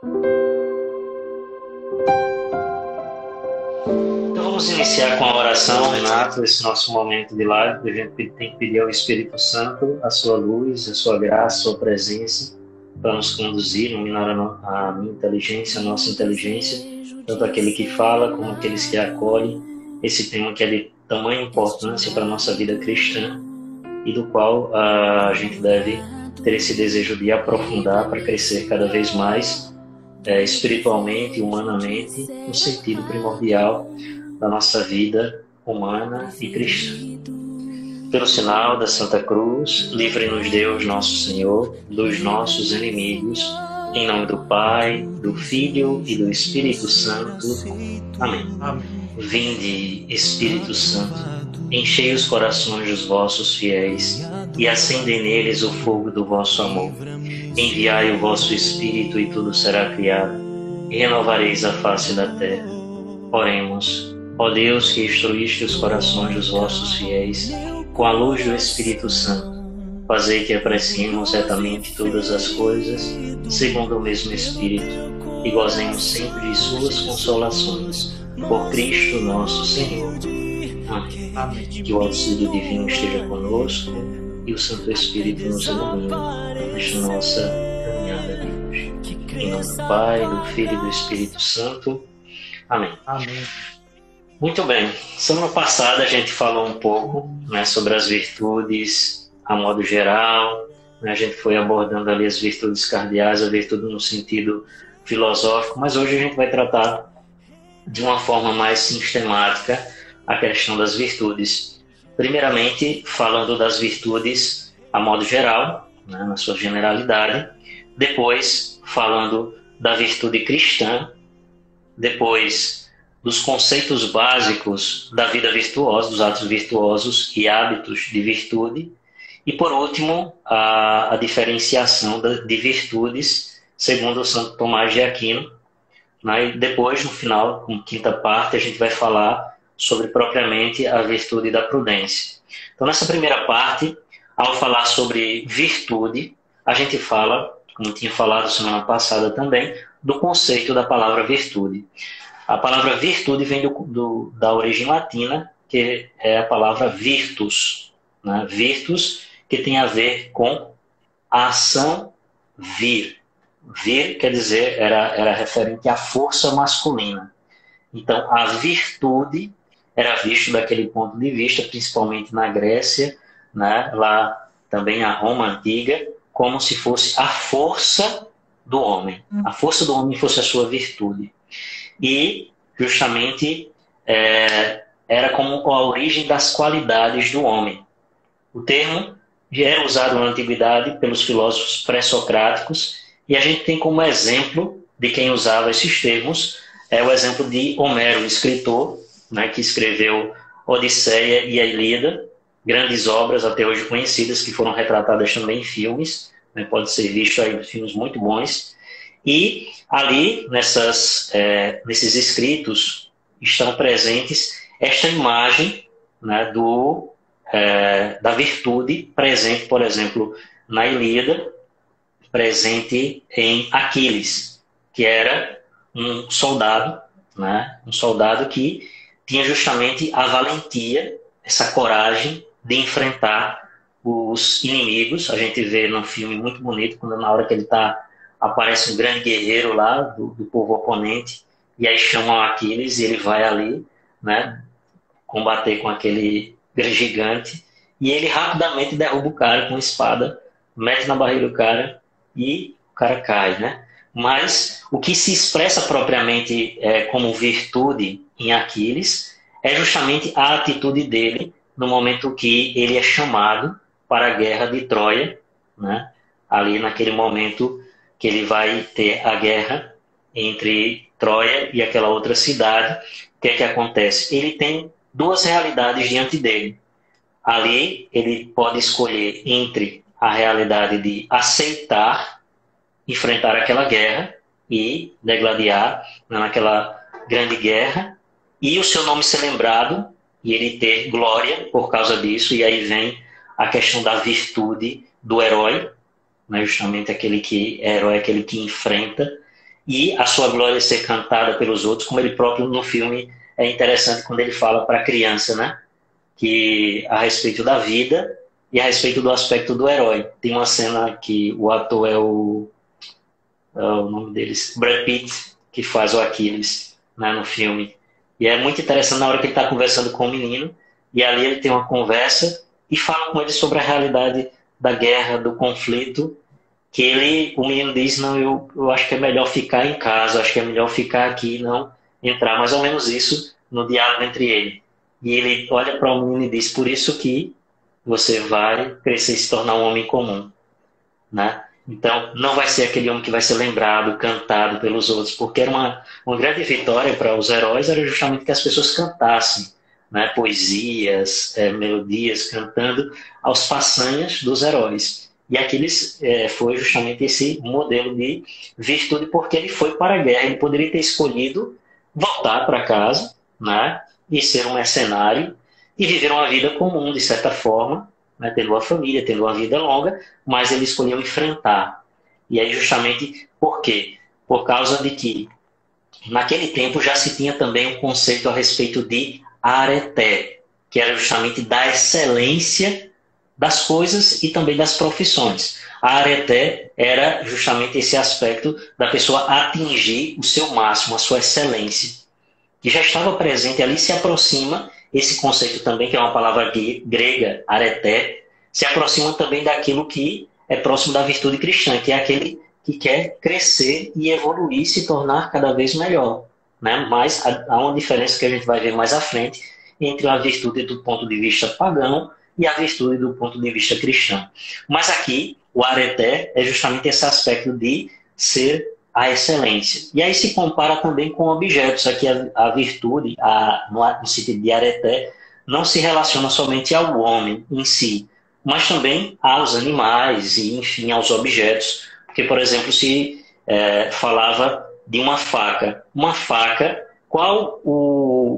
Então vamos iniciar com a oração, Renato, esse nosso momento de live. A gente tem que pedir ao Espírito Santo a sua luz, a sua graça, a sua presença para nos conduzir, iluminar a minha inteligência, a nossa inteligência, tanto aquele que fala como aqueles que acolhem esse tema que é de tamanha importância para a nossa vida cristã e do qual a gente deve ter esse desejo de aprofundar para crescer cada vez mais espiritualmente, humanamente, no sentido primordial da nossa vida humana e cristã. Pelo sinal da Santa Cruz, livre-nos Deus nosso Senhor dos nossos inimigos, em nome do Pai, do Filho e do Espírito Santo. Amém. Vinde, Espírito Santo, enchei os corações dos vossos fiéis e acendei neles o fogo do vosso amor. Enviai o vosso Espírito e tudo será criado, e renovareis a face da terra. Oremos. Ó Deus, que instruíste os corações dos vossos fiéis com a luz do Espírito Santo, fazei que apreciemos retamente todas as coisas, segundo o mesmo Espírito, e gozemos sempre de suas consolações. Por Cristo nosso Senhor. Amém. Amém. Que o auxílio divino esteja conosco e o Santo Espírito nos ilumine nesta nossa caminhada de hoje. Em nome do Pai, do Filho e do Espírito Santo. Amém. Amém. Muito bem. Semana passada a gente falou um pouco, sobre as virtudes a modo geral. A gente foi abordando ali as virtudes cardeais, a virtude no sentido filosófico, mas hoje a gente vai tratar de uma forma mais sistemática a questão das virtudes. Primeiramente, falando das virtudes a modo geral, na sua generalidade. Depois, falando da virtude cristã. Depois, dos conceitos básicos da vida virtuosa, dos atos virtuosos e hábitos de virtude. E, por último, a diferenciação de virtudes, segundo o Santo Tomás de Aquino. E depois, no final, como quinta parte, a gente vai falar sobre propriamente a virtude da prudência. Então, nessa primeira parte, ao falar sobre virtude, a gente fala, como tinha falado semana passada também, do conceito da palavra virtude. A palavra virtude vem da origem latina, que é a palavra virtus. Virtus, que tem a ver com a ação vir. Vir quer dizer, era referente à força masculina. Então, a virtude era visto daquele ponto de vista, principalmente na Grécia, lá também a Roma antiga, como se fosse a força do homem. A força do homem fosse a sua virtude. E, justamente, era como a origem das qualidades do homem. O termo já era usado na antiguidade pelos filósofos pré-socráticos, e a gente tem como exemplo de quem usava esses termos o exemplo de Homero, o escritor, que escreveu Odisseia e a Ilíada, grandes obras até hoje conhecidas, que foram retratadas também em filmes, pode ser visto aí filmes muito bons. E ali, nesses escritos, estão presentes esta imagem da virtude presente, por exemplo, na Ilíada, presente em Aquiles, que era um soldado, um soldado que tinha justamente a valentia, essa coragem de enfrentar os inimigos. A gente vê num filme muito bonito, quando na hora que ele aparece um grande guerreiro lá do povo oponente, e aí chamam Aquiles e ele vai ali, combater com aquele gigante, e ele rapidamente derruba o cara com a espada, mete na barriga do cara e o cara cai, Mas o que se expressa propriamente como virtude em Aquiles é justamente a atitude dele no momento que ele é chamado para a guerra de Troia, ali naquele momento que ele vai ter a guerra entre Troia e aquela outra cidade. O que é que acontece? Ele tem duas realidades diante dele. Ali ele pode escolher entre a realidade de aceitar, enfrentar aquela guerra e degladiar naquela grande guerra, e o seu nome ser lembrado e ele ter glória por causa disso. E aí vem a questão da virtude do herói, justamente aquele que é herói, aquele que enfrenta. e a sua glória ser cantada pelos outros, como ele próprio no filme é interessante quando ele fala para a criança, né? Que a respeito da vida e a respeito do aspecto do herói. Tem uma cena que o ator é o nome deles, Brad Pitt, que faz o Aquiles, né, no filme. E é muito interessante na hora que ele está conversando com o menino, e ali ele tem uma conversa e fala com ele sobre a realidade da guerra, do conflito, que o menino diz, não, eu acho que é melhor ficar em casa, acho que é melhor ficar aqui, não entrar. Mais ou menos isso no diálogo entre ele. E ele olha para o menino e diz, por isso que você vai crescer e se tornar um homem comum, né? Então, não vai ser aquele homem que vai ser lembrado, cantado pelos outros, porque era uma grande vitória para os heróis, era justamente que as pessoas cantassem, né? Poesias, melodias, cantando aos façanhas dos heróis. E Aquiles foi justamente esse modelo de virtude, porque ele foi para a guerra, ele poderia ter escolhido voltar para casa, né? E ser um mercenário e viver uma vida comum, de certa forma, né? Tendo uma família, tendo uma vida longa, mas ele escolheu enfrentar. E aí justamente por quê? Por causa de que naquele tempo já se tinha também um conceito a respeito de areté, que era justamente da excelência das coisas e também das profissões. A areté era justamente esse aspecto da pessoa atingir o seu máximo, a sua excelência. Que já estava presente ali, se aproxima esse conceito também, que é uma palavra grega, areté, se aproxima também daquilo que é próximo da virtude cristã, que é aquele que quer crescer e evoluir, se tornar cada vez melhor, né? Mas há uma diferença que a gente vai ver mais à frente entre a virtude do ponto de vista pagão e a virtude do ponto de vista cristão. Mas aqui, o areté é justamente esse aspecto de ser a excelência. E aí se compara também com objetos. Aqui a virtude, no sentido de areté, não se relaciona somente ao homem em si, mas também aos animais e, enfim, aos objetos. Porque, por exemplo, se falava de uma faca. Uma faca,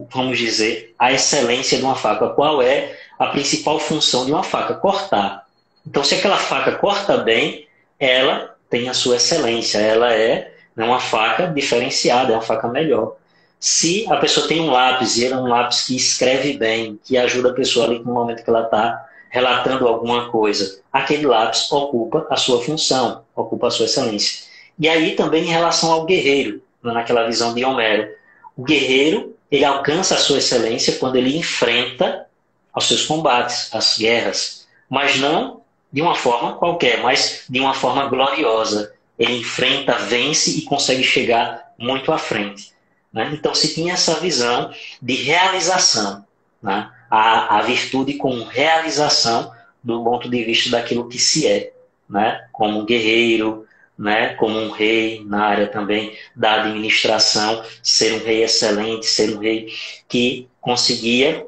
vamos dizer, a excelência de uma faca? Qual é a principal função de uma faca? Cortar. Então, se aquela faca corta bem, ela tem a sua excelência, ela é uma faca diferenciada, é uma faca melhor. Se a pessoa tem um lápis e ele é um lápis que escreve bem, que ajuda a pessoa ali no momento que ela está relatando alguma coisa, aquele lápis ocupa a sua função, ocupa a sua excelência. E aí também em relação ao guerreiro, naquela visão de Homero, o guerreiro ele alcança a sua excelência quando ele enfrenta aos seus combates, as guerras, mas não de uma forma qualquer, mas de uma forma gloriosa. Ele enfrenta, vence e consegue chegar muito à frente, né? Então se tinha essa visão de realização, né? A virtude como realização do ponto de vista daquilo que se é, né? Como um guerreiro, né? Como um rei na área também da administração, ser um rei excelente, ser um rei que conseguia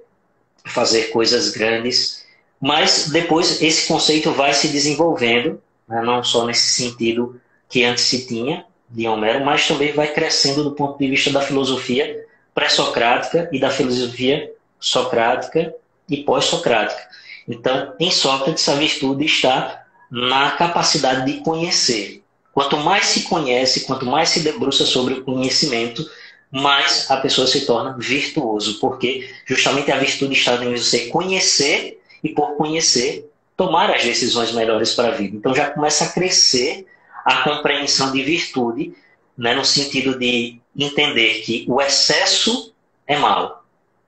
fazer coisas grandes, mas depois esse conceito vai se desenvolvendo, né? Não só nesse sentido que antes se tinha de Homero, mas também vai crescendo do ponto de vista da filosofia pré-socrática e da filosofia socrática e pós-socrática. Então, em Sócrates, a virtude está na capacidade de conhecer. Quanto mais se conhece, quanto mais se debruça sobre o conhecimento, mais a pessoa se torna virtuoso, porque justamente a virtude está em você conhecer e, por conhecer, tomar as decisões melhores para a vida. Então já começa a crescer a compreensão de virtude, né, no sentido de entender que o excesso é mal,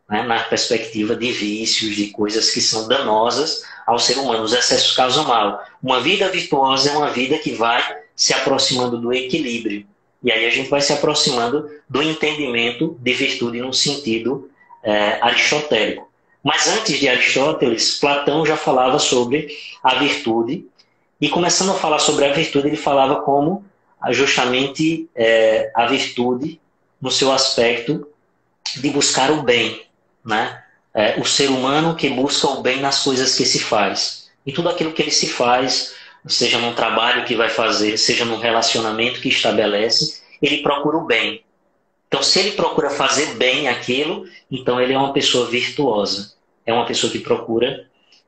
né, na perspectiva de vícios, de coisas que são danosas ao ser humano. Os excessos causam mal. Uma vida virtuosa é uma vida que vai se aproximando do equilíbrio. E aí a gente vai se aproximando do entendimento de virtude no sentido aristotélico. Mas antes de Aristóteles, Platão já falava sobre a virtude, e começando a falar sobre a virtude, ele falava como justamente a virtude no seu aspecto de buscar o bem, né? O ser humano que busca o bem nas coisas que se faz. E tudo aquilo que ele se faz, seja num trabalho que vai fazer, seja num relacionamento que estabelece, ele procura o bem. Então, se ele procura fazer bem aquilo, então ele é uma pessoa virtuosa. É uma pessoa que procura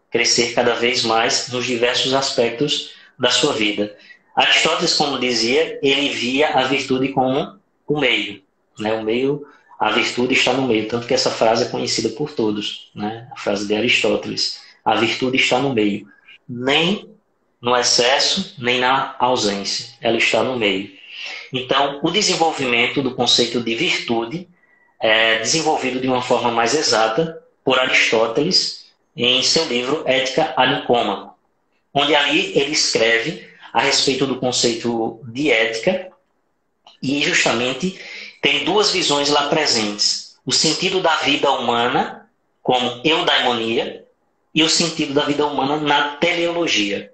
crescer cada vez mais nos diversos aspectos da sua vida. Aristóteles, como dizia, ele via a virtude como o meio, né? O meio, a virtude está no meio, tanto que essa frase é conhecida por todos, né? A frase de Aristóteles, a virtude está no meio, nem no excesso, nem na ausência, ela está no meio. Então, o desenvolvimento do conceito de virtude é desenvolvido de uma forma mais exata por Aristóteles em seu livro Ética a Nicômaco, onde ali ele escreve a respeito do conceito de ética e justamente tem duas visões lá presentes. O sentido da vida humana como eudaimonia e o sentido da vida humana na teleologia.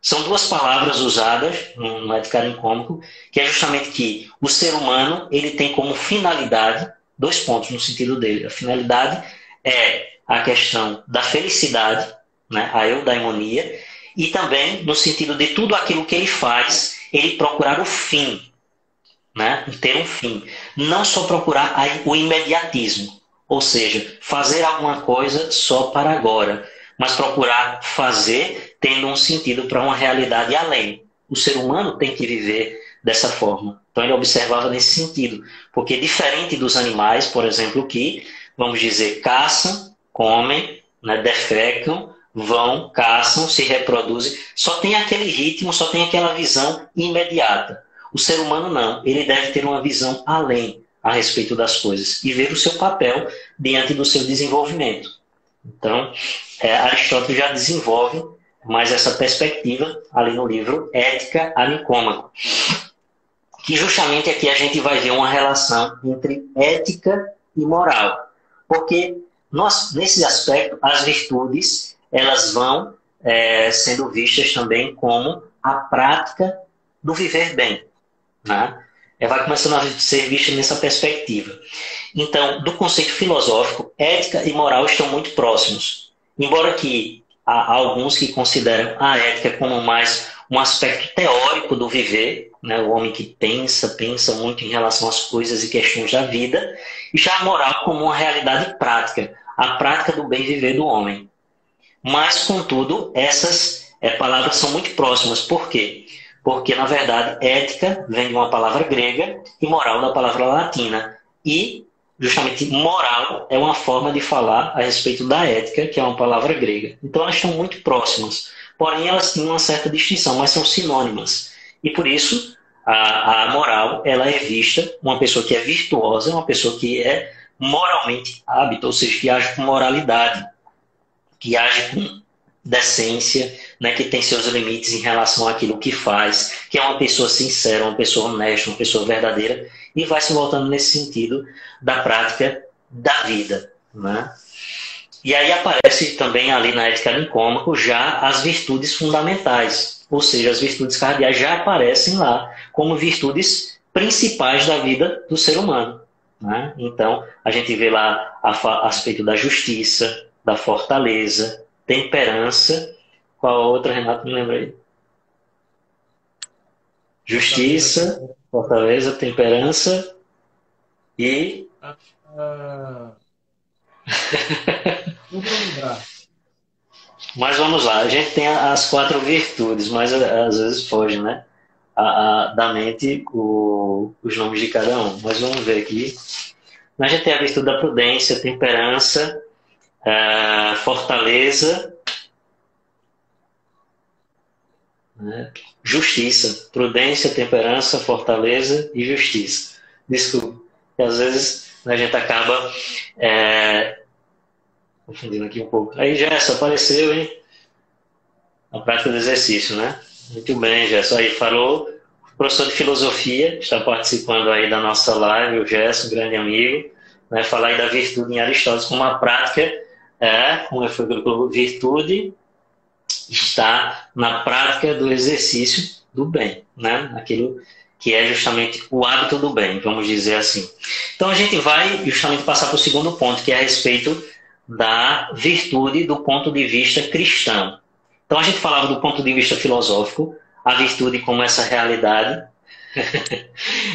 São duas palavras usadas no Ética Nicômaco, que é justamente que o ser humano ele tem como finalidade, dois pontos no sentido dele. A finalidade é a questão da felicidade, né, a eudaimonia, e também no sentido de tudo aquilo que ele faz, ele procurar o fim, né, ter um fim. Não só procurar o imediatismo, ou seja, fazer alguma coisa só para agora, mas procurar fazer tendo um sentido para uma realidade além. O ser humano tem que viver dessa forma. Então ele observava nesse sentido, porque diferente dos animais, por exemplo, que, vamos dizer, caçam, comem, né, defecam, vão, caçam, se reproduzem, só tem aquele ritmo, só tem aquela visão imediata. O ser humano não, ele deve ter uma visão além a respeito das coisas e ver o seu papel diante do seu desenvolvimento. Então, Aristóteles já desenvolve mais essa perspectiva ali no livro Ética a Nicômaco, que justamente aqui a gente vai ver uma relação entre ética e moral, porque nesse aspecto as virtudes elas vão sendo vistas também como a prática do viver bem, né? Vai começando a ser vista nessa perspectiva. Então, do conceito filosófico, ética e moral estão muito próximos. Embora que há alguns que consideram a ética como mais um aspecto teórico do viver, né? O homem que pensa muito em relação às coisas e questões da vida, e já a moral como uma realidade prática, a prática do bem viver do homem. Mas, contudo, essas palavras são muito próximas. Por quê? Porque, na verdade, ética vem de uma palavra grega e moral da palavra latina. E, justamente, moral é uma forma de falar a respeito da ética, que é uma palavra grega. Então, elas estão muito próximas. Porém, elas têm uma certa distinção, mas são sinônimas. E, por isso, a moral ela é vista, uma pessoa que é virtuosa, uma pessoa que é moralmente hábita, ou seja, que age com moralidade, que age com decência, né, que tem seus limites em relação àquilo que faz, que é uma pessoa sincera, uma pessoa honesta, uma pessoa verdadeira, e vai se voltando nesse sentido da prática da vida, né? E aí aparece também ali na Ética Nicômaco já as virtudes fundamentais, ou seja, as virtudes cardeais já aparecem lá como virtudes principais da vida do ser humano, né? Então, a gente vê lá a respeito da justiça, da fortaleza, temperança. Qual a outra, Renato? Me lembra aí. Justiça, fortaleza, temperança e... Não vou lembrar. Mas vamos lá, a gente tem as quatro virtudes, mas às vezes foge, né? Da mente os nomes de cada um. Mas vamos ver aqui. A gente tem a virtude da prudência, temperança, fortaleza, né? Justiça. Prudência, temperança, fortaleza e justiça. Desculpa, que às vezes a gente acaba confundindo aqui um pouco. Aí, Gerson, apareceu, hein? A prática do exercício, né? Muito bem, Gerson. Aí falou. O professor de filosofia está participando aí da nossa live, o Gerson, grande amigo, né? Falar aí da virtude em Aristóteles como uma prática, como foi que virtude está na prática do exercício do bem, né? Aquilo que é justamente o hábito do bem, vamos dizer assim. Então a gente vai justamente passar para o segundo ponto, que é a respeito da virtude do ponto de vista cristão. Então a gente falava do ponto de vista filosófico, a virtude como essa realidade,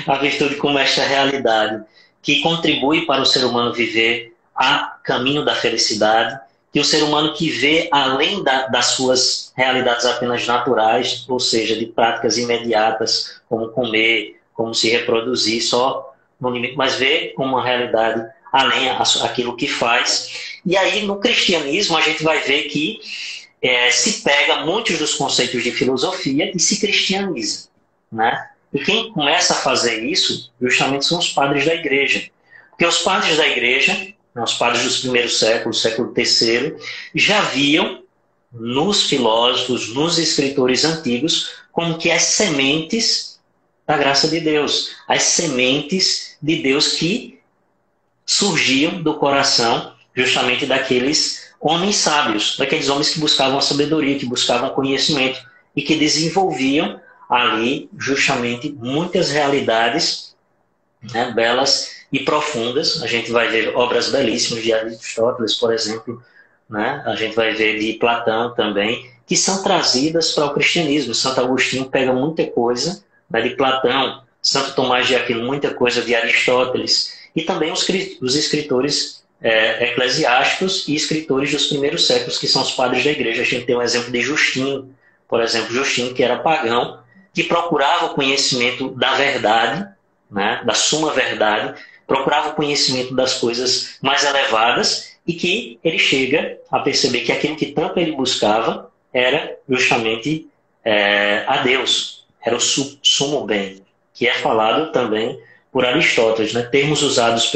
a virtude como esta realidade que contribui para o ser humano viver a caminho da felicidade, que o ser humano que vê além das suas realidades apenas naturais, ou seja, de práticas imediatas, como comer, como se reproduzir, só no limite, mas vê como uma realidade além aquilo que faz. E aí, no cristianismo, a gente vai ver que se pega muitos dos conceitos de filosofia e se cristianiza, né? E quem começa a fazer isso, justamente, são os padres da igreja. Porque os padres da igreja, né, os padres dos primeiros séculos, século III, já viam nos filósofos, nos escritores antigos, como que as sementes da graça de Deus, as sementes de Deus que surgiam do coração justamente daqueles homens sábios, daqueles homens que buscavam a sabedoria, que buscavam conhecimento e que desenvolviam ali justamente muitas realidades, né, belas e profundas. A gente vai ver obras belíssimas de Aristóteles, por exemplo, né? A gente vai ver de Platão também, que são trazidas para o cristianismo. Santo Agostinho pega muita coisa, né, de Platão, Santo Tomás de Aquino, muita coisa de Aristóteles, e também os escritores eclesiásticos e escritores dos primeiros séculos, que são os padres da igreja. A gente tem um exemplo de Justino, por exemplo, Justino, que era pagão, que procurava o conhecimento da verdade, né, da suma verdade, procurava o conhecimento das coisas mais elevadas, e que ele chega a perceber que aquilo que tanto ele buscava era justamente a Deus, era o sumo bem, que é falado também por Aristóteles, né? Termos usados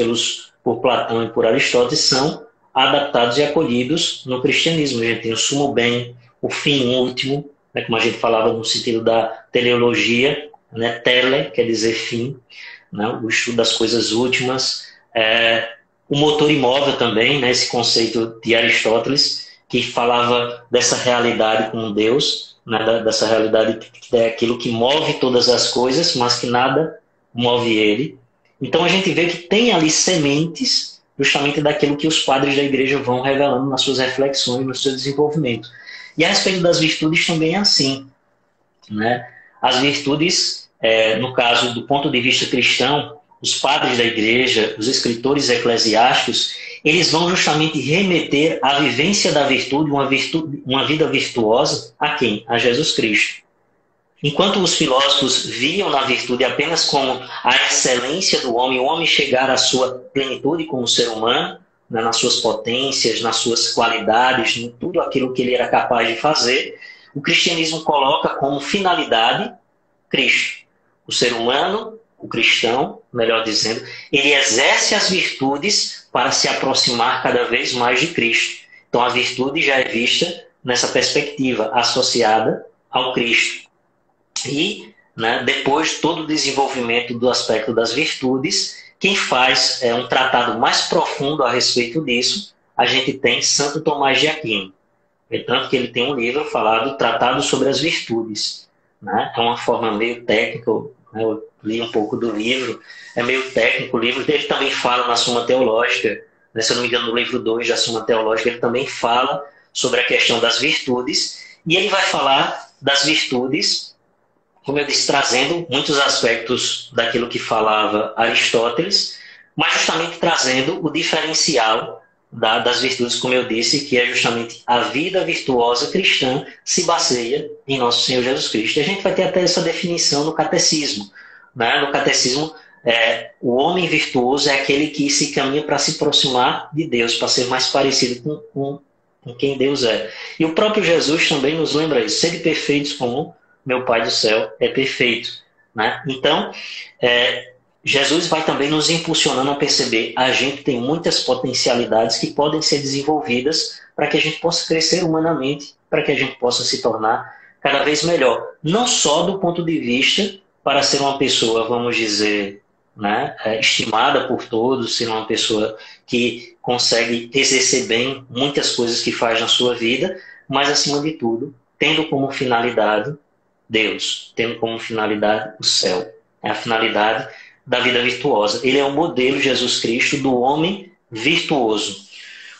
por Platão e por Aristóteles são adaptados e acolhidos no cristianismo. A gente tem o sumo bem, o fim último, né? Como a gente falava no sentido da teleologia, né? Tele quer dizer fim, né? O estudo das coisas últimas, o motor imóvel também, né? Esse conceito de Aristóteles, que falava dessa realidade como Deus, né? Dessa realidade que é aquilo que move todas as coisas, mas que nada move ele. Então a gente vê que tem ali sementes justamente daquilo que os padres da igreja vão revelando nas suas reflexões, no seu desenvolvimento. E a respeito das virtudes também é assim, né? As virtudes, no caso do ponto de vista cristão, os padres da igreja, os escritores eclesiásticos, eles vão justamente remeter a vivência da virtude, uma vida virtuosa, a quem? A Jesus Cristo. Enquanto os filósofos viam na virtude apenas como a excelência do homem, o homem chegar à sua plenitude como ser humano, né, nas suas potências, nas suas qualidades, em tudo aquilo que ele era capaz de fazer, o cristianismo coloca como finalidade Cristo. O ser humano, o cristão, melhor dizendo, ele exerce as virtudes para se aproximar cada vez mais de Cristo. Então a virtude já é vista nessa perspectiva, associada ao Cristo. E, né, depois de todo o desenvolvimento do aspecto das virtudes, quem faz um tratado mais profundo a respeito disso, a gente tem Santo Tomás de Aquino. Tanto que ele tem um livro falado Tratado sobre as Virtudes. Né? É uma forma meio técnica, né? Eu li um pouco do livro, é meio técnico o livro. Ele também fala na Suma Teológica, né? Se eu não me engano, no livro 2 da Suma Teológica, ele também fala sobre a questão das virtudes, e ele vai falar das virtudes, como eu disse, trazendo muitos aspectos daquilo que falava Aristóteles, mas justamente trazendo o diferencial das virtudes, como eu disse, que é justamente a vida virtuosa cristã se baseia em nosso Senhor Jesus Cristo. E a gente vai ter até essa definição no catecismo. Né? No catecismo, o homem virtuoso é aquele que se caminha para se aproximar de Deus, para ser mais parecido com quem Deus é. E o próprio Jesus também nos lembra isso. Sede perfeitos como meu Pai do céu é perfeito. Né? Então, Jesus vai também nos impulsionando a perceber a gente tem muitas potencialidades que podem ser desenvolvidas para que a gente possa crescer humanamente, para que a gente possa se tornar cada vez melhor. Não só do ponto de vista para ser uma pessoa, vamos dizer, né, estimada por todos, ser uma pessoa que consegue exercer bem muitas coisas que faz na sua vida, mas acima de tudo, tendo como finalidade Deus, tendo como finalidade o céu. É a finalidade da vida virtuosa. Ele é o modelo, Jesus Cristo, do homem virtuoso.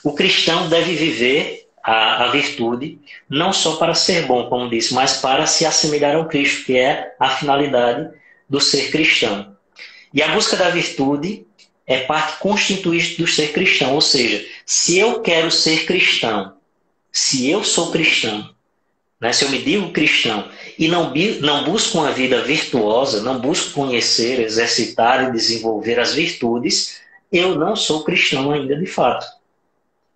O cristão deve viver a virtude não só para ser bom, como disse, mas para se assemelhar ao Cristo, que é a finalidade do ser cristão. E a busca da virtude é parte constituinte do ser cristão. Ou seja, se eu quero ser cristão, se eu sou cristão, né, se eu me digo cristão e não busco uma vida virtuosa, não busco conhecer, exercitar e desenvolver as virtudes, eu não sou cristão ainda de fato.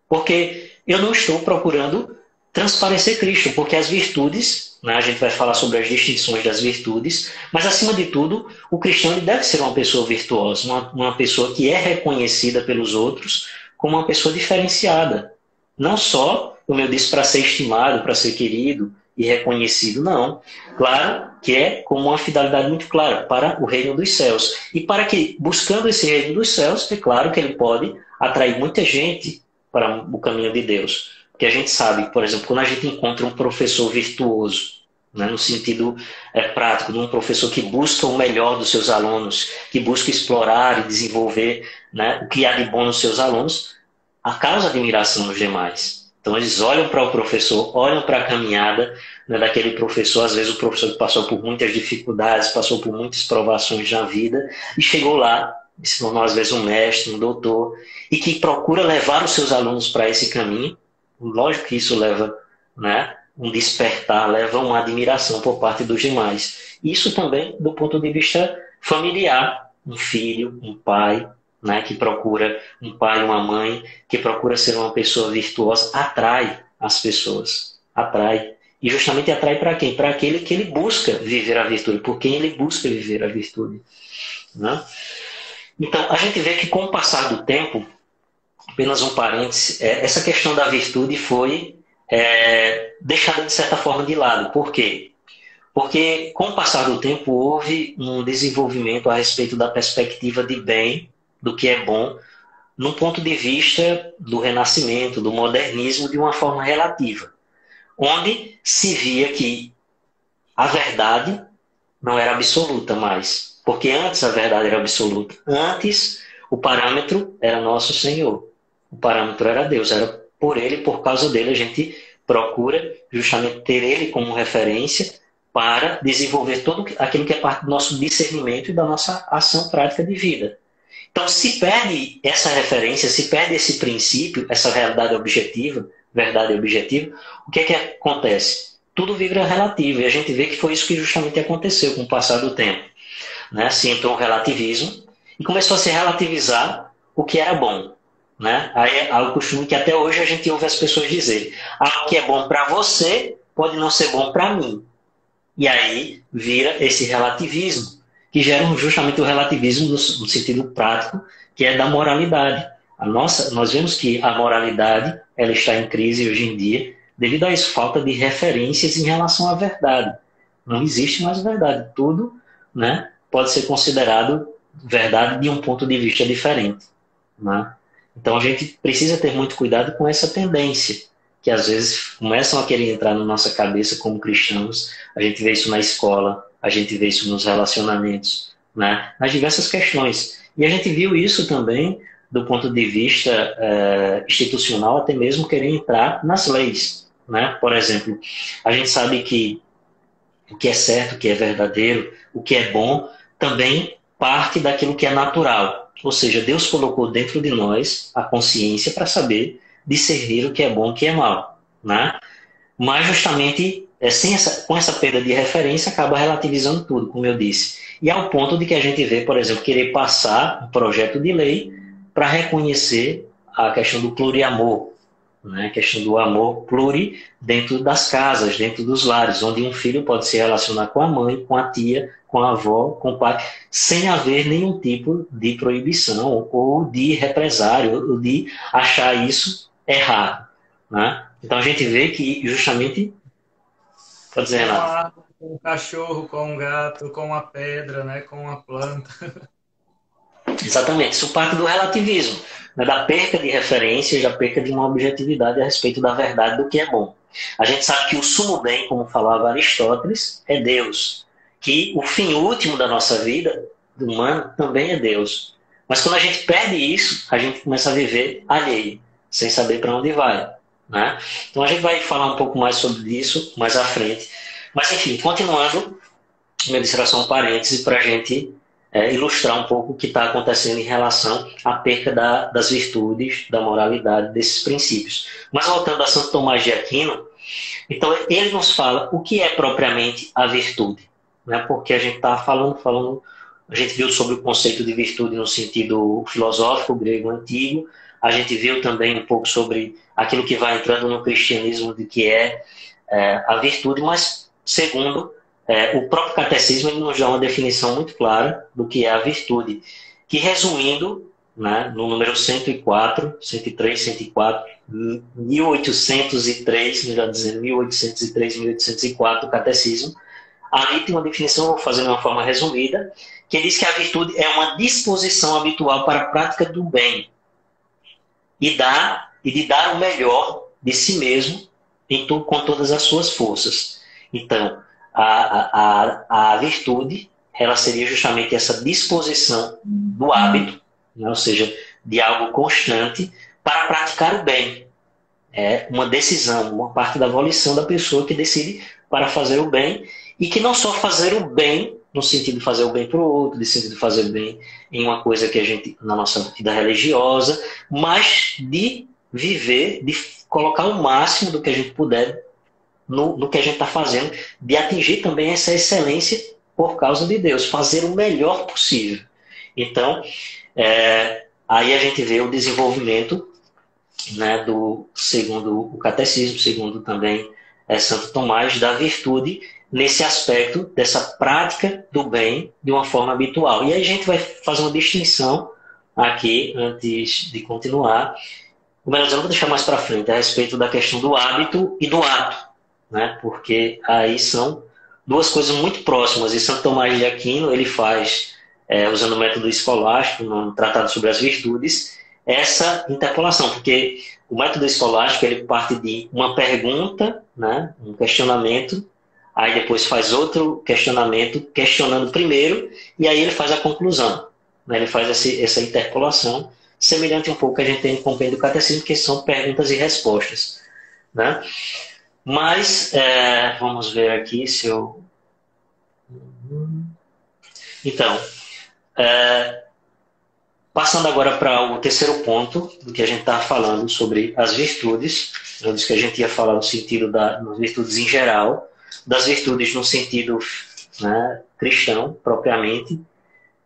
Porque eu não estou procurando transparecer Cristo, porque as virtudes, né, a gente vai falar sobre as distinções das virtudes, mas acima de tudo, o cristão ele deve ser uma pessoa virtuosa, uma pessoa que é reconhecida pelos outros como uma pessoa diferenciada. Não só, como eu disse, para ser estimado, para ser querido e reconhecido, não. Claro que é com uma finalidade muito clara, para o reino dos céus. E para que, buscando esse reino dos céus, é claro que ele pode atrair muita gente para o caminho de Deus. Porque a gente sabe, por exemplo, quando a gente encontra um professor virtuoso, né, no sentido prático, de um professor que busca o melhor dos seus alunos, que busca explorar e desenvolver, né, o que há de bom nos seus alunos, causa admiração nos demais. Então eles olham para o professor, olham para a caminhada, né, daquele professor, às vezes o professor que passou por muitas dificuldades, passou por muitas provações na vida e chegou lá, se tornou às vezes um mestre, um doutor, e que procura levar os seus alunos para esse caminho. Lógico que isso leva, né, um despertar, leva uma admiração por parte dos demais. Isso também do ponto de vista familiar, um filho, um pai, né, que procura, um pai, uma mãe, que procura ser uma pessoa virtuosa, atrai as pessoas, atrai. E justamente atrai para quem? Para aquele que ele busca viver a virtude, por quem ele busca viver a virtude. Né? Então, a gente vê que com o passar do tempo, apenas um parêntese, essa questão da virtude foi deixada de certa forma de lado. Por quê? Porque com o passar do tempo houve um desenvolvimento a respeito da perspectiva de bem, do que é bom, num ponto de vista do renascimento, do modernismo, de uma forma relativa, onde se via que a verdade não era absoluta mais, porque antes a verdade era absoluta. Antes o parâmetro era nosso Senhor, o parâmetro era Deus, era por Ele, por causa dele a gente procura justamente ter Ele como referência para desenvolver tudo aquilo que é parte do nosso discernimento e da nossa ação prática de vida. Então, se perde essa referência, se perde esse princípio, essa realidade objetiva, verdade objetiva, o que é que acontece? Tudo vira relativo, e a gente vê que foi isso que justamente aconteceu com o passar do tempo. Né? Se entrou um relativismo e começou a se relativizar o que era bom. Né? Aí é algo costume que até hoje a gente ouve as pessoas dizer: algo que é bom para você pode não ser bom para mim. E aí vira esse relativismo, que gera justamente o relativismo no sentido prático, que é da moralidade. Nós vemos que a moralidade ela está em crise hoje em dia devido a essa falta de referências em relação à verdade. Não existe mais verdade. Tudo, né, pode ser considerado verdade de um ponto de vista diferente. Né? Então a gente precisa ter muito cuidado com essa tendência, que às vezes começam a querer entrar na nossa cabeça como cristãos. A gente vê isso na escola, a gente vê isso nos relacionamentos, né? Nas diversas questões. E a gente viu isso também do ponto de vista institucional, até mesmo querer entrar nas leis. Né? Por exemplo, a gente sabe que o que é certo, o que é verdadeiro, o que é bom, também parte daquilo que é natural. Ou seja, Deus colocou dentro de nós a consciência para saber discernir o que é bom e o que é mal. Né? Mas justamente com essa perda de referência acaba relativizando tudo, como eu disse. E ao ponto de que a gente vê, por exemplo, querer passar um projeto de lei para reconhecer a questão do pluriamor, né? A questão do amor pluri dentro das casas, dentro dos lares, onde um filho pode se relacionar com a mãe, com a tia, com a avó, com o pai, sem haver nenhum tipo de proibição ou de represário, ou de achar isso errado. Né? Então a gente vê que justamente... Pode dizer, Com a Renato. árvore, com o cachorro, com o gato, com a pedra, né? Com a planta. Exatamente, isso parte do relativismo, né? Da perca de referências, da perca de uma objetividade a respeito da verdade do que é bom. A gente sabe que o sumo bem, como falava Aristóteles, é Deus, que o fim último da nossa vida, do humano, também é Deus. Mas quando a gente perde isso, a gente começa a viver alheio, sem saber para onde vai. Né? Então a gente vai falar um pouco mais sobre isso mais à frente. Mas enfim, continuando, minha disse era só um parêntese para a gente ilustrar um pouco o que está acontecendo em relação à perca das virtudes, da moralidade, desses princípios. Mas voltando a Santo Tomás de Aquino, então ele nos fala o que é propriamente a virtude, né? Porque a gente está falando, a gente viu sobre o conceito de virtude no sentido filosófico grego antigo, a gente viu também um pouco sobre aquilo que vai entrando no cristianismo de que é a virtude, mas segundo o próprio catecismo, ele nos dá uma definição muito clara do que é a virtude, que resumindo, né, no número 104, 103, 104, 1803, melhor dizendo, 1803, 1804, do catecismo, ali tem uma definição, vou fazer de uma forma resumida, que diz que a virtude é uma disposição habitual para a prática do bem e de dar o melhor de si mesmo com todas as suas forças. Então, a virtude, ela seria justamente essa disposição do hábito, né? Ou seja, de algo constante para praticar o bem. É uma decisão, uma parte da volição da pessoa que decide para fazer o bem e que não só fazer o bem no sentido de fazer o bem para o outro, no sentido de fazer o bem em uma coisa que a gente, na nossa vida religiosa, mas de viver, de colocar o máximo do que a gente puder no que a gente está fazendo, de atingir também essa excelência por causa de Deus, fazer o melhor possível. Então, aí a gente vê o desenvolvimento, né, segundo o catecismo, segundo também Santo Tomás, da virtude nesse aspecto dessa prática do bem de uma forma habitual. E aí a gente vai fazer uma distinção aqui, antes de continuar, ou melhor, eu vou deixar mais para frente, a respeito da questão do hábito e do ato, né? Porque aí são duas coisas muito próximas. E Santo Tomás de Aquino, ele faz, usando o método escolástico, no Tratado sobre as Virtudes, essa interpolação, porque o método escolástico ele parte de uma pergunta, né? Um questionamento, aí depois faz outro questionamento, questionando primeiro, e aí ele faz a conclusão, né? Ele faz essa interpolação, semelhante um pouco que a gente tem no compêndio do catecismo, que são perguntas e respostas, né? Mas, vamos ver aqui se eu... Então, passando agora para o terceiro ponto do que a gente estava falando sobre as virtudes. Eu disse que a gente ia falar no sentido das virtudes em geral, das virtudes no sentido, né, cristão, propriamente,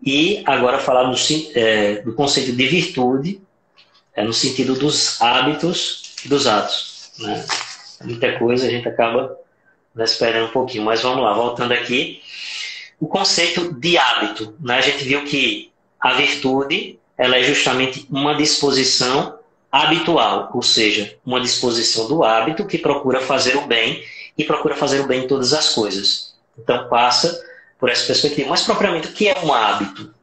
e agora falar do conceito de virtude no sentido dos hábitos e dos atos, né? Muita coisa a gente acaba, né, esperando um pouquinho, mas vamos lá, voltando aqui. O conceito de hábito, né? A gente viu que a virtude ela é justamente uma disposição habitual, ou seja, uma disposição do hábito que procura fazer o bem e procura fazer o bem em todas as coisas. Então passa por essa perspectiva. Mas propriamente o que é um hábito,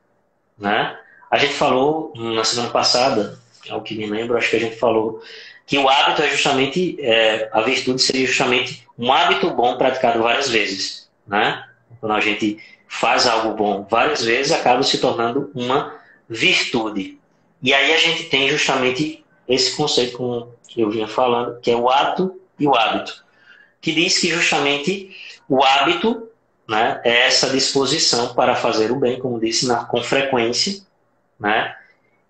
né? A gente falou na semana passada, ao que me lembro, acho que a gente falou que o hábito é justamente, a virtude seria justamente um hábito bom praticado várias vezes, né? Quando a gente faz algo bom várias vezes, acaba se tornando uma virtude. E aí a gente tem justamente esse conceito, como eu vinha falando, que é o ato e o hábito, que diz que justamente o hábito, né, é essa disposição para fazer o bem, como disse, com frequência, né?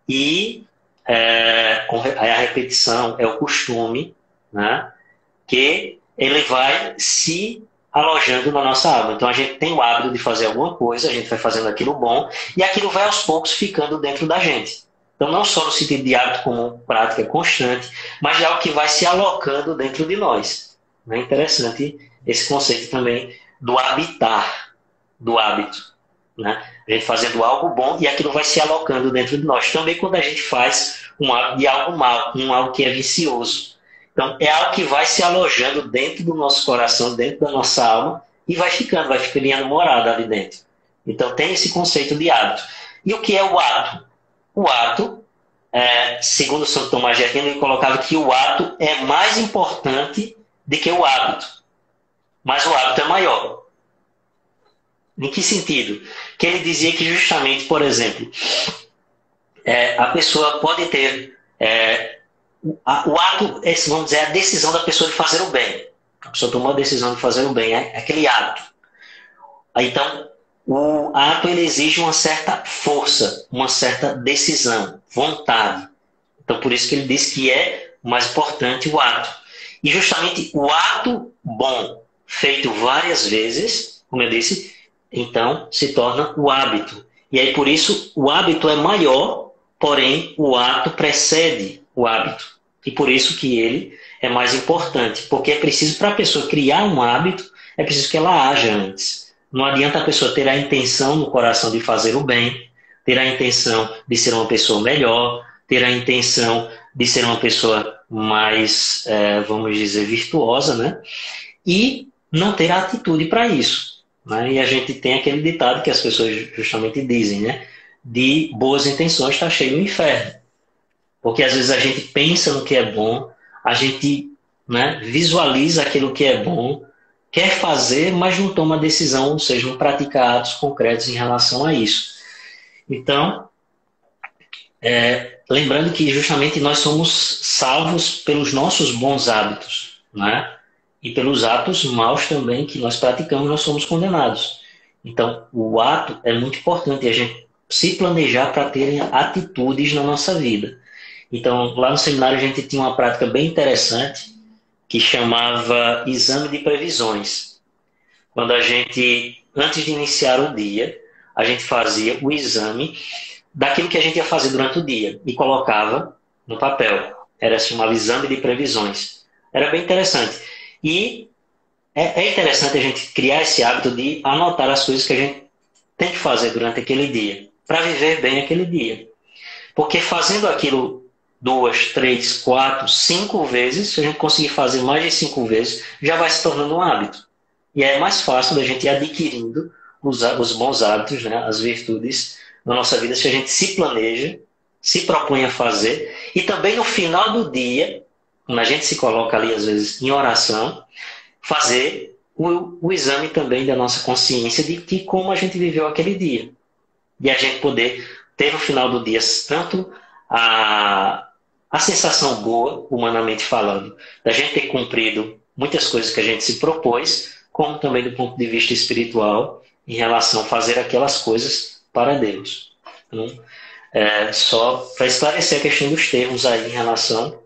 E a repetição é o costume, né, que ele vai se alojando na nossa alma. Então a gente tem o hábito de fazer alguma coisa, a gente vai fazendo aquilo bom, e aquilo vai aos poucos ficando dentro da gente. Então não só no sentido de hábito como prática constante, mas de algo que vai se alocando dentro de nós. É interessante esse conceito também do habitar, do hábito, né? A gente fazendo algo bom e aquilo vai se alocando dentro de nós. Também quando a gente faz um hábito de algo mal, algo que é vicioso. Então, é algo que vai se alojando dentro do nosso coração, dentro da nossa alma, e vai criando morada ali dentro. Então, tem esse conceito de hábito. E o que é o ato? O ato, segundo Santo Tomás de Aquino, ele colocava que o ato é mais importante do que o hábito. Mas o hábito é maior. Em que sentido? Que ele dizia que justamente, por exemplo, a pessoa pode ter... o ato, vamos dizer, a decisão da pessoa de fazer o bem. A pessoa tomou a decisão de fazer o bem, é aquele hábito. Então, O ato ele exige uma certa força, uma certa decisão, vontade. Então, por isso que ele diz que é mais importante o ato. E justamente o ato bom, feito várias vezes, como eu disse, então se torna o hábito. E aí, por isso, o hábito é maior, porém, o ato precede o hábito. E por isso que ele é mais importante. Porque é preciso, para a pessoa criar um hábito, é preciso que ela haja antes. Não adianta a pessoa ter a intenção no coração de fazer o bem, ter a intenção de ser uma pessoa melhor, ter a intenção de ser uma pessoa mais, vamos dizer, virtuosa, né? E não ter a atitude para isso. Né? E a gente tem aquele ditado que as pessoas justamente dizem, né? De boas intenções está cheio o inferno. Porque às vezes a gente pensa no que é bom, a gente, né, visualiza aquilo que é bom, quer fazer, mas não toma decisão, ou seja, não pratica atos concretos em relação a isso. Então, lembrando que justamente nós somos salvos pelos nossos bons hábitos, né? E pelos atos maus também que nós praticamos, nós somos condenados. Então, o ato é muito importante a gente se planejar para terem atitudes na nossa vida. Então, lá no seminário a gente tinha uma prática bem interessante que chamava exame de previsões. Quando a gente, antes de iniciar o dia, a gente fazia o exame daquilo que a gente ia fazer durante o dia e colocava no papel. Era chamado exame de previsões. Era bem interessante. E é interessante a gente criar esse hábito de anotar as coisas que a gente tem que fazer durante aquele dia, para viver bem aquele dia. Porque fazendo aquilo 2, 3, 4, 5 vezes, se a gente conseguir fazer mais de 5 vezes, já vai se tornando um hábito. E é mais fácil da gente ir adquirindo os bons hábitos, né, as virtudes na nossa vida, se a gente se planeja, se propõe a fazer, e também no final do dia, quando a gente se coloca ali, às vezes, em oração, fazer o exame também da nossa consciência de como a gente viveu aquele dia. E a gente poder ter no final do dia tanto a sensação boa, humanamente falando, da gente ter cumprido muitas coisas que a gente se propôs, como também do ponto de vista espiritual, em relação a fazer aquelas coisas para Deus. Então, só para esclarecer a questão dos termos aí em relação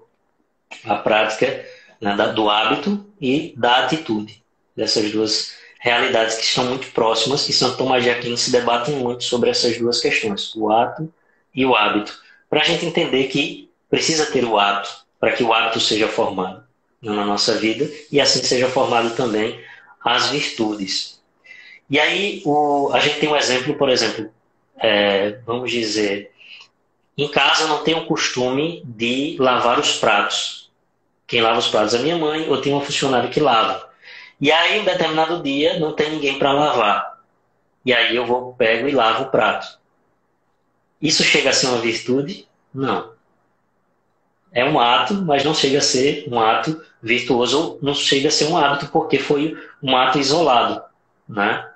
à prática, né, do hábito e da atitude, dessas duas realidades que estão muito próximas, e Santo Tomás de Aquino se debatem muito sobre essas duas questões, o ato e o hábito, para a gente entender que precisa ter o ato, para que o hábito seja formado na nossa vida, e assim seja formado também as virtudes. E aí a gente tem um exemplo, por exemplo, vamos dizer, em casa eu não tenho o costume de lavar os pratos. Quem lava os pratos é a minha mãe, ou tem um funcionário que lava. E aí, em um determinado dia, não tem ninguém para lavar. E aí eu pego e lavo o prato. Isso chega a ser uma virtude? Não. É um ato, mas não chega a ser um ato virtuoso, ou não chega a ser um hábito, porque foi um ato isolado, né?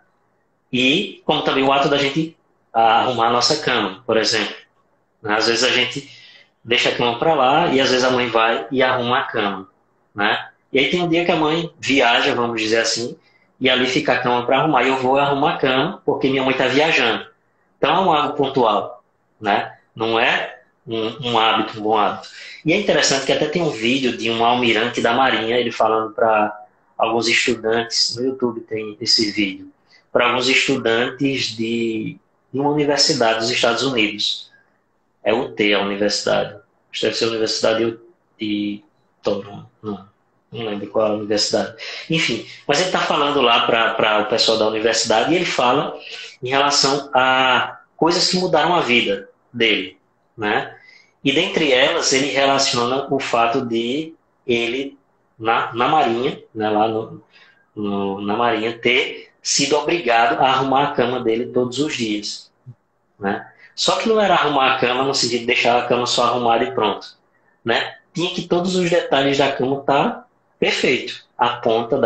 E como também o ato da gente arrumar a nossa cama, por exemplo. Às vezes a gente deixa a cama para lá e às vezes a mãe vai e arruma a cama, né? E aí tem um dia que a mãe viaja, vamos dizer assim, e ali fica a cama para arrumar. E eu vou arrumar a cama porque minha mãe está viajando. Então é um algo pontual, né? Não é um hábito, um bom hábito. E é interessante que até tem um vídeo de um almirante da Marinha, ele falando para alguns estudantes, no YouTube tem esse vídeo, para alguns estudantes de uma universidade dos Estados Unidos. É UT, a universidade. Acho que deve ser a Universidade de Toronto. Não lembro qual é a universidade. Enfim, mas ele está falando lá para o pessoal da universidade, e ele fala em relação a coisas que mudaram a vida dele, né? E dentre elas, ele relaciona o fato de ele, na Marinha, né, lá na Marinha, ter sido obrigado a arrumar a cama dele todos os dias, né? Só que não era arrumar a cama no sentido de deixar a cama só arrumada e pronto, né? Tinha que todos os detalhes da cama estar perfeito. A ponta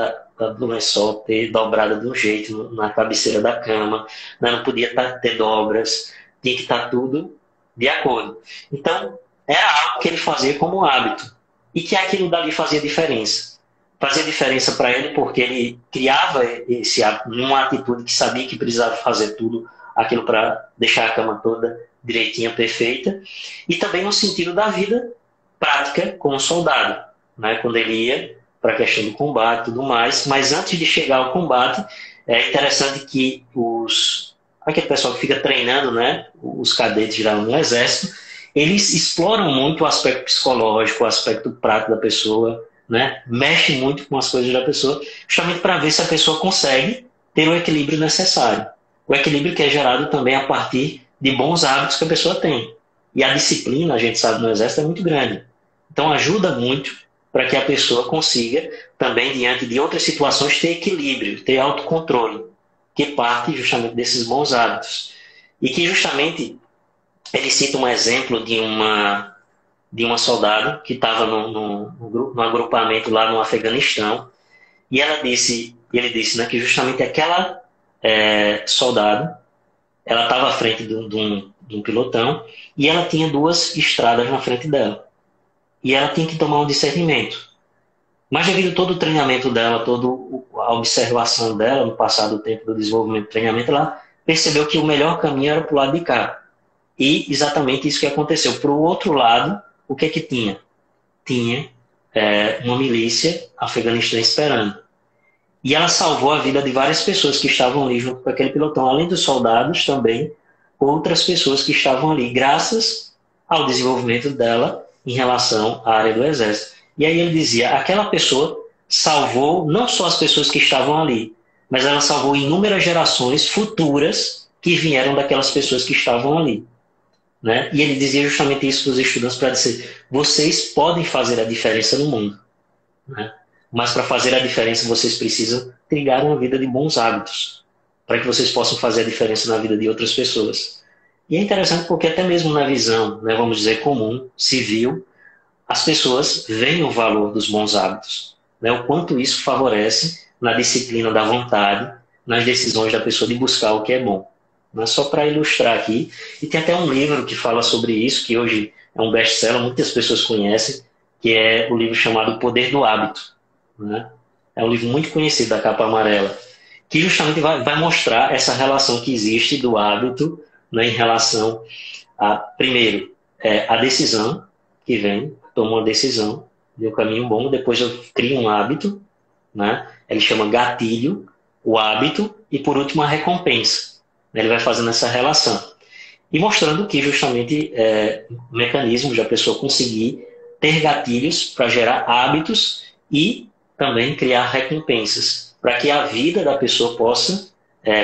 do lençol ter dobrada de um jeito na cabeceira da cama, né? Não podia ter dobras, tinha que estar tudo de acordo. Então, era algo que ele fazia como hábito, e que aquilo dali fazia diferença. fazia diferença para ele porque ele criava esse hábito numa atitude que sabia que precisava fazer tudo aquilo para deixar a cama toda direitinha, perfeita, e também no sentido da vida prática como soldado, né? Quando ele ia para a questão do combate e tudo mais, mas antes de chegar ao combate, é interessante que aquele pessoal que fica treinando, né, os cadetes geralmente no exército, eles exploram muito o aspecto psicológico, o aspecto prático da pessoa, né, mexe muito com as coisas da pessoa, justamente para ver se a pessoa consegue ter o equilíbrio necessário. O equilíbrio que é gerado também a partir de bons hábitos que a pessoa tem. E a disciplina, a gente sabe, no exército é muito grande. Então ajuda muito para que a pessoa consiga também, diante de outras situações, ter equilíbrio, ter autocontrole, que parte justamente desses bons hábitos. E que justamente ele cita um exemplo de uma soldado que estava num agrupamento lá no Afeganistão, e ele disse, né, que justamente aquela soldado, ela estava à frente de um pilotão, e ela tinha duas estradas na frente dela. E ela tinha que tomar um discernimento. Mas devido a todo o treinamento dela, toda a observação dela no passado tempo do desenvolvimento do treinamento, ela percebeu que o melhor caminho era para o lado de cá. E exatamente isso que aconteceu. Para o outro lado, o que é que tinha? Tinha uma milícia afeganista esperando. E ela salvou a vida de várias pessoas que estavam ali junto com aquele pilotão. Além dos soldados, também outras pessoas que estavam ali, graças ao desenvolvimento dela em relação à área do exército. E aí ele dizia, aquela pessoa salvou não só as pessoas que estavam ali, mas ela salvou inúmeras gerações futuras que vieram daquelas pessoas que estavam ali. Né? E ele dizia justamente isso para os estudantes, para dizer, vocês podem fazer a diferença no mundo. Né? Mas para fazer a diferença, vocês precisam trilhar uma vida de bons hábitos, para que vocês possam fazer a diferença na vida de outras pessoas. E é interessante porque até mesmo na visão, né, vamos dizer, comum, civil, as pessoas veem o valor dos bons hábitos, né? O quanto isso favorece na disciplina da vontade, nas decisões da pessoa de buscar o que é bom. Né? Só para ilustrar aqui, e tem até um livro que fala sobre isso, que hoje é um best-seller, muitas pessoas conhecem, que é o livro chamado O Poder do Hábito. Né? É um livro muito conhecido, da capa amarela, que justamente vai mostrar essa relação que existe do hábito, né, em relação a, primeiro, a decisão que vem, tomo uma decisão de um caminho bom, depois eu crio um hábito, né? Ele chama gatilho, o hábito, e por último a recompensa. Ele vai fazendo essa relação. E mostrando que justamente mecanismos da pessoa conseguir ter gatilhos para gerar hábitos e também criar recompensas, para que a vida da pessoa possa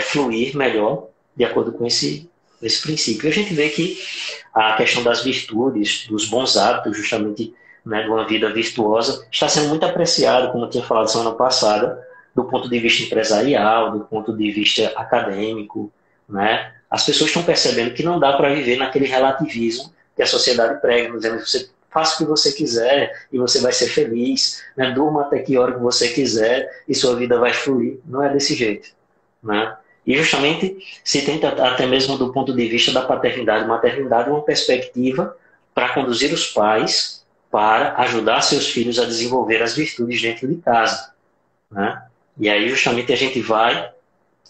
fluir melhor de acordo com esse princípio. E a gente vê que a questão das virtudes, dos bons hábitos, justamente, né, de uma vida virtuosa, está sendo muito apreciado, como eu tinha falado semana passada, do ponto de vista empresarial, do ponto de vista acadêmico. Né? As pessoas estão percebendo que não dá para viver naquele relativismo que a sociedade prega, dizendo que você faça o que você quiser e você vai ser feliz, né? Durma até que hora que você quiser e sua vida vai fluir. Não é desse jeito. Né? E justamente se tenta, até mesmo do ponto de vista da paternidade e maternidade, uma perspectiva para conduzir os pais para ajudar seus filhos a desenvolver as virtudes dentro de casa. Né? E aí justamente a gente vai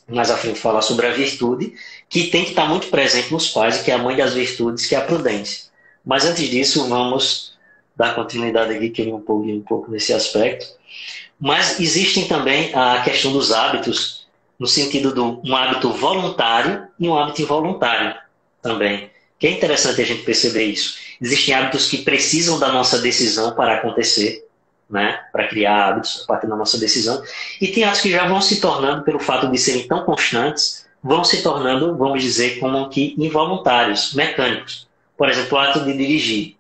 mais à frente falar sobre a virtude, que tem que estar muito presente nos pais, e que é a mãe das virtudes, que é a prudência. Mas antes disso, vamos dar continuidade aqui, que eu me empolguei um pouco nesse aspecto. Mas existem também a questão dos hábitos, no sentido de um hábito voluntário e um hábito involuntário também. Que é interessante a gente perceber isso. Existem hábitos que precisam da nossa decisão para acontecer, né, para criar hábitos a partir da nossa decisão, e tem hábitos que já vão se tornando, pelo fato de serem tão constantes, vão se tornando, vamos dizer, como que involuntários, mecânicos. Por exemplo, o ato de dirigir.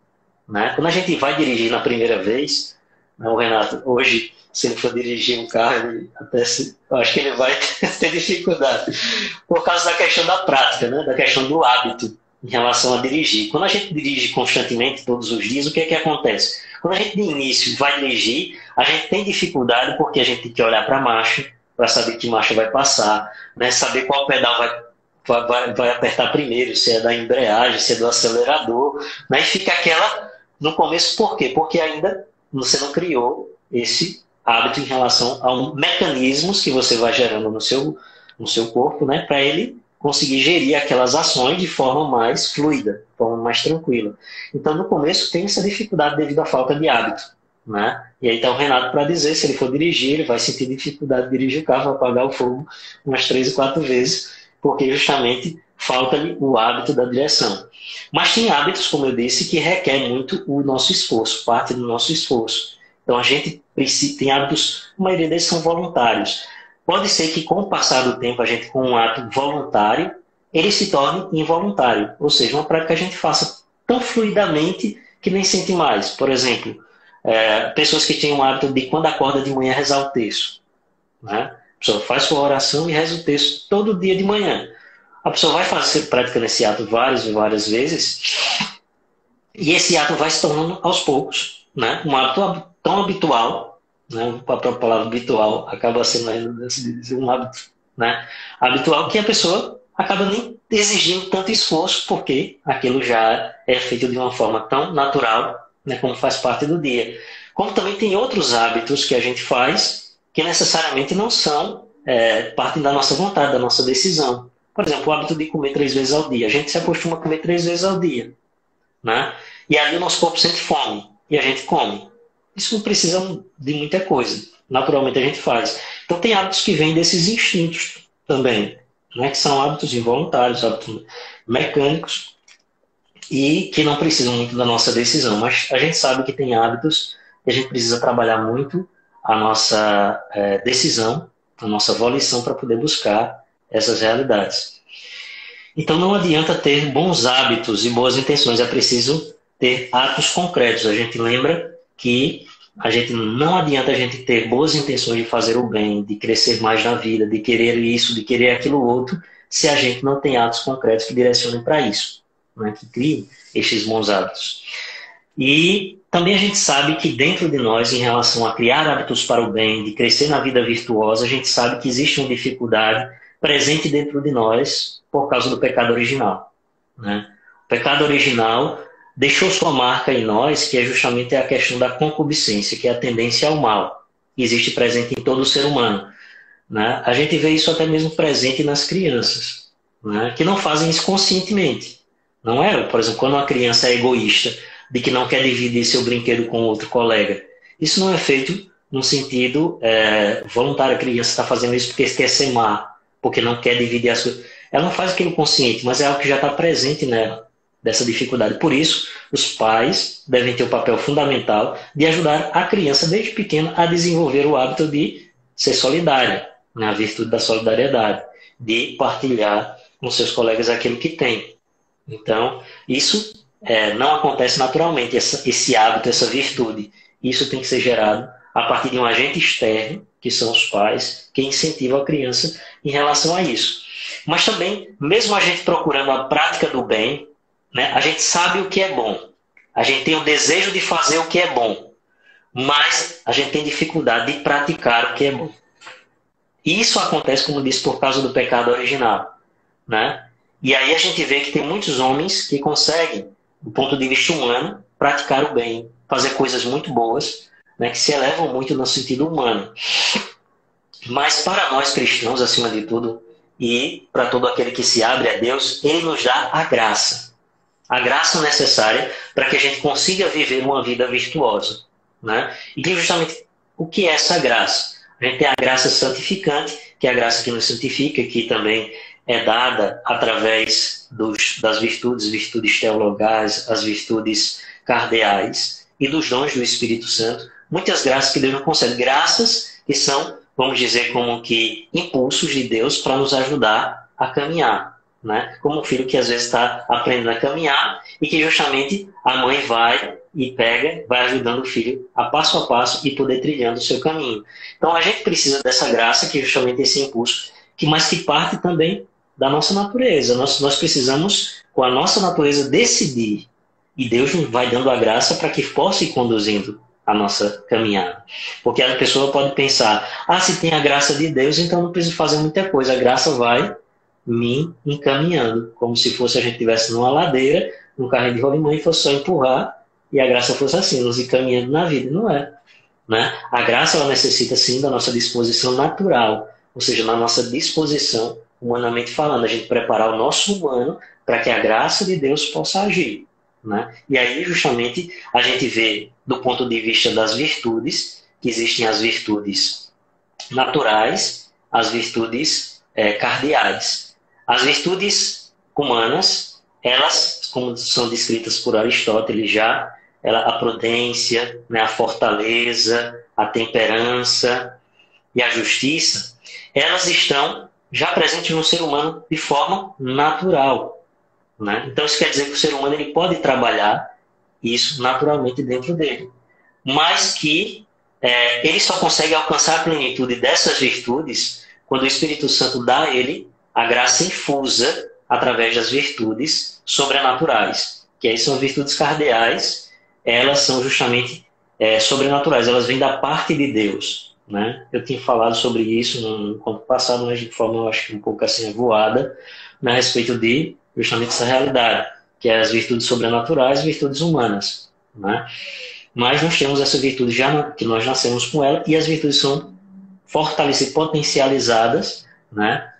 Né? Quando a gente vai dirigir na primeira vez, né, o Renato, hoje, se ele for dirigir um carro, eu acho que ele vai ter dificuldade, por causa da questão da prática, né, da questão do hábito em relação a dirigir. Quando a gente dirige constantemente, todos os dias, o que é que acontece? Quando a gente de início vai dirigir, a gente tem dificuldade porque a gente tem que olhar para a marcha, para saber que marcha vai passar, né? Saber qual pedal vai apertar primeiro, se é da embreagem, se é do acelerador. Né? E fica aquela no começo, por quê? Porque ainda você não criou esse hábito em relação a mecanismos que você vai gerando no seu corpo, né, para ele conseguir gerir aquelas ações de forma mais fluida, de forma mais tranquila. Então, no começo, tem essa dificuldade devido à falta de hábito, né? E aí está o Renato para dizer, se ele for dirigir, ele vai sentir dificuldade de dirigir o carro, vai apagar o fogo umas 3 ou 4 vezes, porque justamente falta-lhe o hábito da direção. Mas tem hábitos, como eu disse, que requer muito o nosso esforço, parte do nosso esforço. Então, a gente tem hábitos, a maioria deles são voluntários. Pode ser que, com o passar do tempo, a gente, com um ato voluntário, ele se torne involuntário. Ou seja, uma prática que a gente faça tão fluidamente que nem sente mais. Por exemplo, pessoas que têm um hábito de, quando acorda de manhã, rezar o terço. Né? A pessoa faz sua oração e reza o terço todo dia de manhã. A pessoa vai fazer prática nesse ato várias e várias vezes, e esse ato vai se tornando, aos poucos, né, um hábito tão habitual, né, a própria palavra habitual acaba sendo a redundância de dizer um hábito, né, habitual, que a pessoa acaba nem exigindo tanto esforço, porque aquilo já é feito de uma forma tão natural, né, como faz parte do dia. Como também tem outros hábitos que a gente faz que necessariamente não são parte da nossa vontade, da nossa decisão. Por exemplo, o hábito de comer 3 vezes ao dia. A gente se acostuma a comer 3 vezes ao dia, né? E ali o nosso corpo sente fome e a gente come. Isso não precisa de muita coisa. Naturalmente a gente faz. Então tem hábitos que vêm desses instintos também, né? Que são hábitos involuntários, hábitos mecânicos e que não precisam muito da nossa decisão. Mas a gente sabe que tem hábitos que a gente precisa trabalhar muito a nossa decisão, a nossa volição para poder buscar essas realidades. Então não adianta ter bons hábitos e boas intenções, é preciso ter atos concretos. A gente lembra que não adianta a gente ter boas intenções de fazer o bem, de crescer mais na vida, de querer isso, de querer aquilo outro, se a gente não tem atos concretos que direcionem para isso, né? Que criem estes bons hábitos. E também a gente sabe que dentro de nós, em relação a criar hábitos para o bem, de crescer na vida virtuosa, a gente sabe que existe uma dificuldade presente dentro de nós por causa do pecado original, né? O pecado original deixou sua marca em nós, que é justamente a questão da concupiscência, que é a tendência ao mal, que existe presente em todo ser humano, né? A gente vê isso até mesmo presente nas crianças, né? Que não fazem isso conscientemente. Não é? Por exemplo, quando uma criança é egoísta, de que não quer dividir seu brinquedo com outro colega, isso não é feito no sentido voluntário. A criança está fazendo isso porque quer ser má, porque não quer dividir as coisas. Ela não faz aquilo consciente, mas é algo que já está presente nela, dessa dificuldade. Por isso, os pais devem ter o papel fundamental de ajudar a criança desde pequena a desenvolver o hábito de ser solidária, né? A virtude da solidariedade, de partilhar com seus colegas aquilo que tem. Então, isso não acontece naturalmente, esse hábito, essa virtude. Isso tem que ser gerado a partir de um agente externo, que são os pais, que incentivam a criança em relação a isso. Mas também, mesmo a gente procurando a prática do bem, né, a gente sabe o que é bom. A gente tem o desejo de fazer o que é bom. Mas a gente tem dificuldade de praticar o que é bom. E isso acontece, como disse, por causa do pecado original, né? E aí a gente vê que tem muitos homens que conseguem, do ponto de vista humano, praticar o bem, fazer coisas muito boas, né, que se elevam muito no sentido humano. Mas para nós cristãos, acima de tudo, e para todo aquele que se abre a Deus, Ele nos dá a graça. A graça necessária para que a gente consiga viver uma vida virtuosa, né? E que justamente o que é essa graça? A gente tem a graça santificante, que é a graça que nos santifica, que também é dada através das virtudes teologais, as virtudes cardeais e dos dons do Espírito Santo. Muitas graças que Deus nos concede. Graças que são, vamos dizer, como que impulsos de Deus para nos ajudar a caminhar, né? Como um filho que às vezes está aprendendo a caminhar e que justamente a mãe vai e vai ajudando o filho a passo e poder trilhando o seu caminho. Então a gente precisa dessa graça, que é justamente esse impulso, mas que parte também da nossa natureza. Nós precisamos, com a nossa natureza, decidir. E Deus nos vai dando a graça para que possa ir conduzindo a nossa caminhada. Porque a pessoa pode pensar, se tem a graça de Deus, então não preciso fazer muita coisa. A graça vai me encaminhando, como se fosse a gente estivesse numa ladeira, num carrinho de rolimã, e fosse só empurrar, e a graça fosse assim, nos encaminhando na vida. Não é. né? A graça ela necessita sim da nossa disposição natural, ou seja, na nossa disposição, humanamente falando, a gente preparar o nosso humano para que a graça de Deus possa agir, né? E aí justamente a gente vê do ponto de vista das virtudes, que existem as virtudes naturais, as virtudes cardeais. As virtudes humanas, elas, como são descritas por Aristóteles já, a prudência, né, a fortaleza, a temperança e a justiça, elas estão já presentes no ser humano de forma natural, né? Então isso quer dizer que o ser humano ele pode trabalhar isso naturalmente dentro dele, mas que ele só consegue alcançar a plenitude dessas virtudes quando o Espírito Santo dá a ele a graça infusa através das virtudes sobrenaturais, que aí são virtudes cardeais. Elas são justamente sobrenaturais, elas vêm da parte de Deus, né? Eu tinha falado sobre isso no encontro passado, mas de forma, eu acho que um pouco assim, voada, a respeito de justamente essa realidade, que é as virtudes sobrenaturais e virtudes humanas, né? Mas nós temos essa virtude já que nós nascemos com ela, e as virtudes são fortalecidas, potencializadas, né,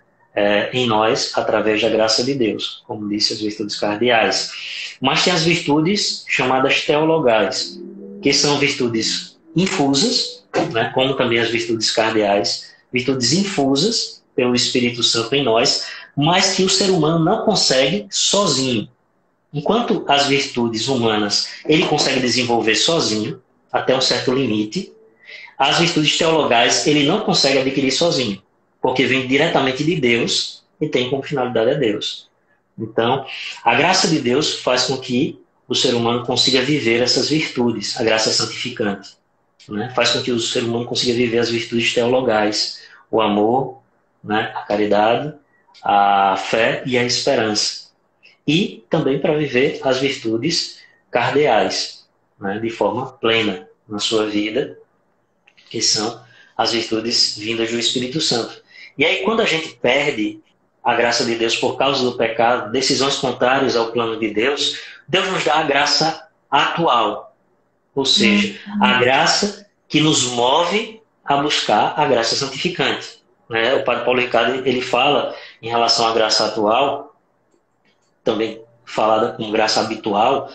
em nós através da graça de Deus, como disse, as virtudes cardeais. Mas tem as virtudes chamadas teologais, que são virtudes infusas, né, como também as virtudes cardeais, virtudes infusas pelo Espírito Santo em nós, mas que o ser humano não consegue sozinho. Enquanto as virtudes humanas ele consegue desenvolver sozinho, até um certo limite, as virtudes teologais ele não consegue adquirir sozinho, porque vem diretamente de Deus e tem como finalidade a Deus. Então, a graça de Deus faz com que o ser humano consiga viver essas virtudes, a graça santificante, né? Faz com que o ser humano consiga viver as virtudes teologais, o amor, né? A caridade, a fé e a esperança. E também para viver as virtudes cardeais, né? De forma plena na sua vida, que são as virtudes vindas do Espírito Santo. E aí, quando a gente perde a graça de Deus por causa do pecado, decisões contrárias ao plano de Deus, Deus nos dá a graça atual, ou seja, a graça que nos move a buscar a graça santificante, né? O padre Paulo Ricardo ele fala em relação à graça atual, também falada como graça habitual,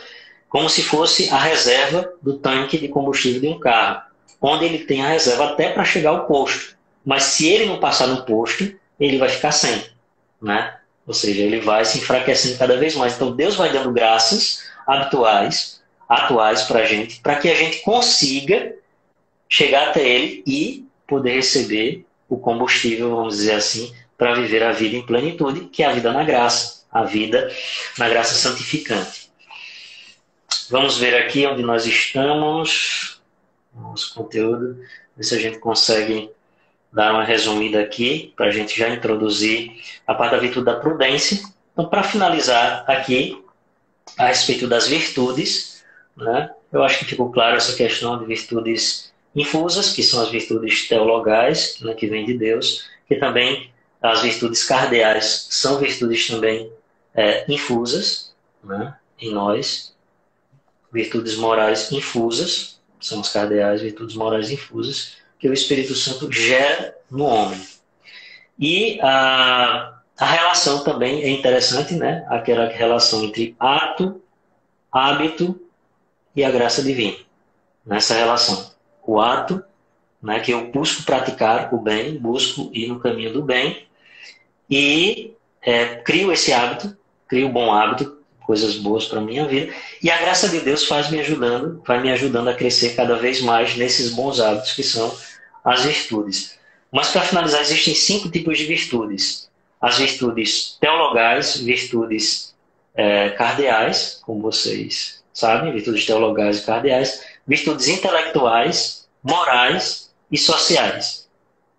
como se fosse a reserva do tanque de combustível de um carro, onde ele tem a reserva até para chegar ao posto. Mas se ele não passar no posto, ele vai ficar sem, né? Ou seja, ele vai se enfraquecendo cada vez mais. Então Deus vai dando graças atuais para a gente, para que a gente consiga chegar até ele e poder receber o combustível, vamos dizer assim, para viver a vida em plenitude, que é a vida na graça, a vida na graça santificante. Vamos ver aqui onde nós estamos, nosso conteúdo, ver se a gente consegue dar uma resumida aqui, para a gente já introduzir a parte da virtude da prudência. Então, para finalizar aqui, a respeito das virtudes, né, eu acho que ficou claro essa questão de virtudes infusas, que são as virtudes teologais, né, que vêm de Deus, que também as virtudes cardeais são virtudes também infusas, né, em nós. Virtudes morais infusas, são as cardeais, virtudes morais infusas, que o Espírito Santo gera no homem. E a relação também é interessante, né? Aquela relação entre ato, hábito e a graça divina. Nessa relação. O ato, né, que eu busco praticar o bem, busco ir no caminho do bem, e crio esse hábito, crio o bom hábito, coisas boas para a minha vida, e a graça de Deus vai me ajudando a crescer cada vez mais nesses bons hábitos que são as virtudes. Mas para finalizar, existem 5 tipos de virtudes. As virtudes teologais, virtudes cardeais, como vocês sabem, virtudes teologais e cardeais, virtudes intelectuais, morais e sociais,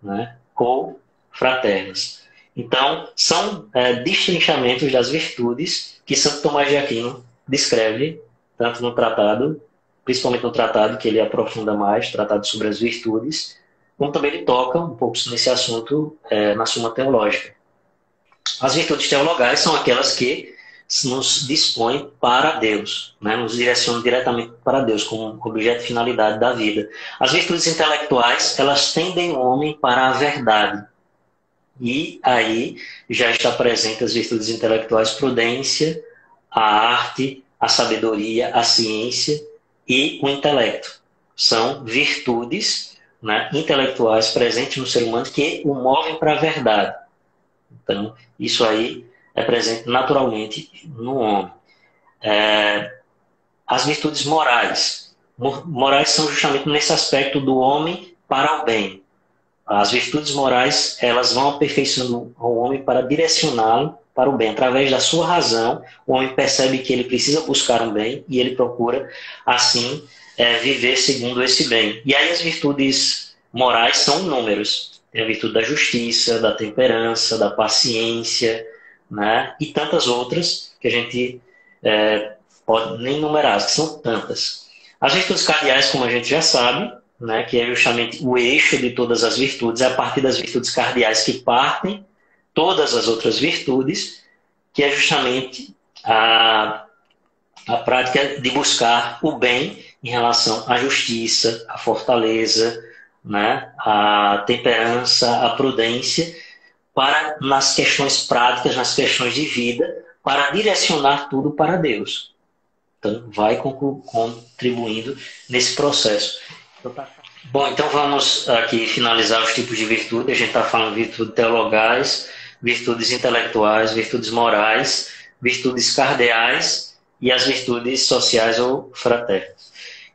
né? Ou fraternas. Então, são destrinchamentos das virtudes que Santo Tomás de Aquino descreve, tanto no tratado, principalmente no tratado que ele aprofunda mais, tratado sobre as virtudes, como também ele toca um pouco nesse assunto na Suma Teológica. As virtudes teologais são aquelas que nos dispõe para Deus, né? Nos direciona diretamente para Deus, como objeto e finalidade da vida. As virtudes intelectuais, elas tendem o homem para a verdade. E aí já está presente as virtudes intelectuais, prudência, a arte, a sabedoria, a ciência e o intelecto. São virtudes, né, intelectuais presentes no ser humano que o movem para a verdade. Então, isso aí é presente naturalmente no homem. As virtudes morais. Morais são justamente nesse aspecto do homem para o bem. As virtudes morais, elas vão aperfeiçoando o homem para direcioná-lo para o bem. Através da sua razão, o homem percebe que ele precisa buscar um bem e ele procura, assim, viver segundo esse bem. E aí as virtudes morais são inúmeras. Tem a virtude da justiça, da temperança, da paciência, né? E tantas outras que a gente pode nem numerar, que são tantas. As virtudes cardeais, como a gente já sabe, né, que é justamente o eixo de todas as virtudes, é a partir das virtudes cardeais que partem todas as outras virtudes, que é justamente a prática de buscar o bem em relação à justiça, à fortaleza, né, à temperança, à prudência, para nas questões práticas, nas questões de vida, para direcionar tudo para Deus. Então, vai contribuindo nesse processo. Bom, então vamos aqui finalizar os tipos de virtude. A gente está falando de virtudes teologais, virtudes intelectuais, virtudes morais, virtudes cardeais e as virtudes sociais ou fraternas.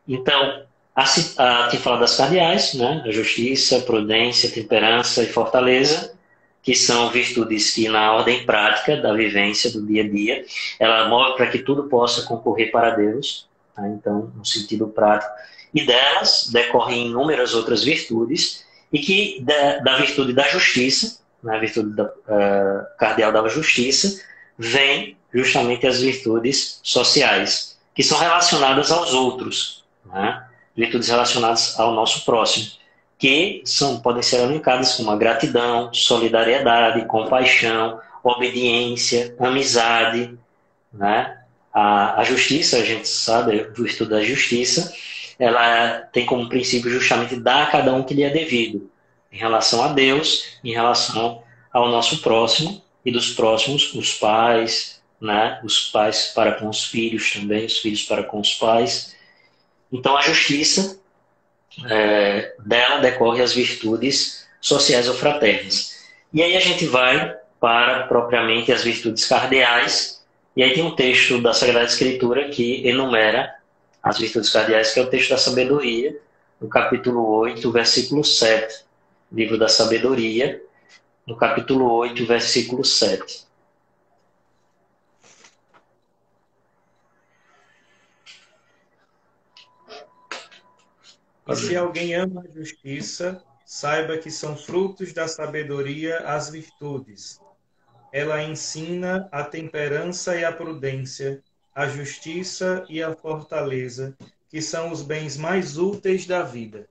Então, aqui fala das cardeais, né? A justiça, prudência, temperança e fortaleza, que são virtudes que na ordem prática da vivência, do dia a dia, ela move para que tudo possa concorrer para Deus, tá? Então, no sentido prático. E delas decorrem inúmeras outras virtudes, e que da virtude da justiça, né, a virtude cardeal da justiça, vem justamente as virtudes sociais, que são relacionadas aos outros, né? Virtudes relacionadas ao nosso próximo, que podem ser elencadas como a gratidão, solidariedade, compaixão, obediência, amizade, né? A justiça, a gente sabe, a virtude da justiça, ela tem como princípio justamente dar a cada um que lhe é devido, em relação a Deus, em relação ao nosso próximo, e dos próximos, os pais, né? Os pais para com os filhos também, os filhos para com os pais. Então a justiça, dela decorre as virtudes sociais ou fraternas. E aí a gente vai para propriamente as virtudes cardeais, e aí tem um texto da Sagrada Escritura que enumera as virtudes cardeais, que é o texto da sabedoria, no capítulo 8, versículo 7. Livro da Sabedoria, no capítulo 8, versículo 7. E se alguém ama a justiça, saiba que são frutos da sabedoria as virtudes. Ela ensina a temperança e a prudência, a justiça e a fortaleza, que são os bens mais úteis da vida.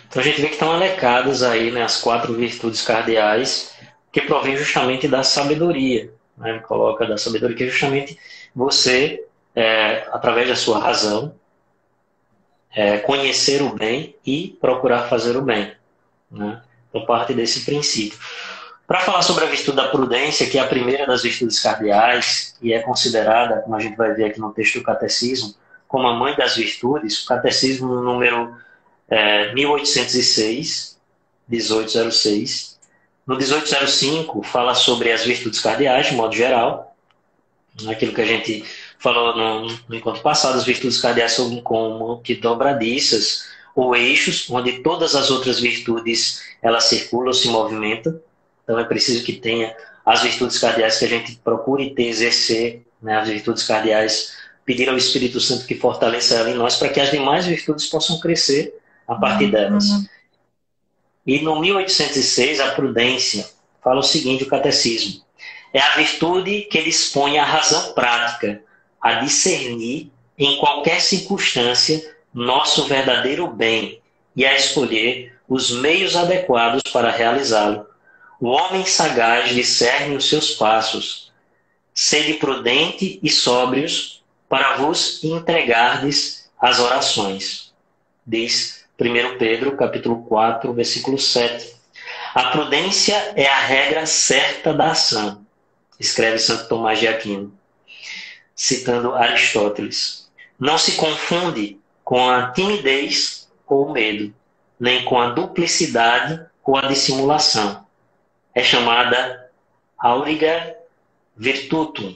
Então a gente vê que estão elencadas aí, né, as 4 virtudes cardeais, que provém justamente da sabedoria, né? Coloca da sabedoria, que é justamente você, através da sua razão, conhecer o bem e procurar fazer o bem, né? Então parte desse princípio. Para falar sobre a virtude da prudência, que é a primeira das virtudes cardeais, e é considerada, como a gente vai ver aqui no texto do Catecismo, como a mãe das virtudes, o Catecismo no número 1806, 1806. No 1805, fala sobre as virtudes cardeais, de modo geral. Aquilo que a gente falou no encontro passado, as virtudes cardeais são como que dobradiças ou eixos, onde todas as outras virtudes elas circulam, se movimentam. Então é preciso que tenha as virtudes cardeais que a gente procure ter, exercer, né, as virtudes cardeais, pedir ao Espírito Santo que fortaleça ela em nós, para que as demais virtudes possam crescer a partir delas. E no 1806, a prudência fala o seguinte, o catecismo: é a virtude que dispõe a razão prática a discernir em qualquer circunstância nosso verdadeiro bem e a escolher os meios adequados para realizá-lo. O homem sagaz discerne os seus passos, sede prudente e sóbrios para vos entregardes às orações. Diz 1 Pedro, capítulo 4, versículo 7. A prudência é a regra certa da ação, escreve Santo Tomás de Aquino, citando Aristóteles. Não se confunde com a timidez ou o medo, nem com a duplicidade ou a dissimulação. É chamada auriga virtutum,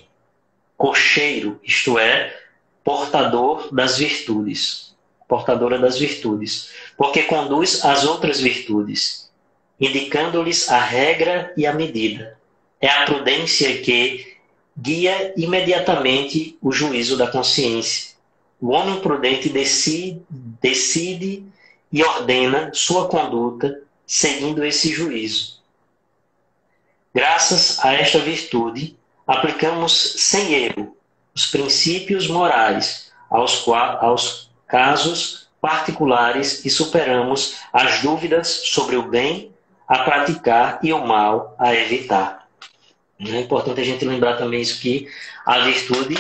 cocheiro, isto é, portador das virtudes, portadora das virtudes, porque conduz às outras virtudes, indicando-lhes a regra e a medida. É a prudência que guia imediatamente o juízo da consciência. O homem prudente decide e ordena sua conduta seguindo esse juízo. Graças a esta virtude, aplicamos sem erro os princípios morais aos casos particulares e superamos as dúvidas sobre o bem a praticar e o mal a evitar. É importante a gente lembrar também isso, que a virtude,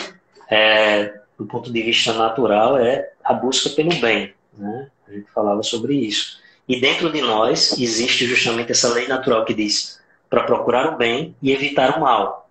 do ponto de vista natural, é a busca pelo bem, né? A gente falava sobre isso. E dentro de nós existe justamente essa lei natural que diz para procurar o bem e evitar o mal.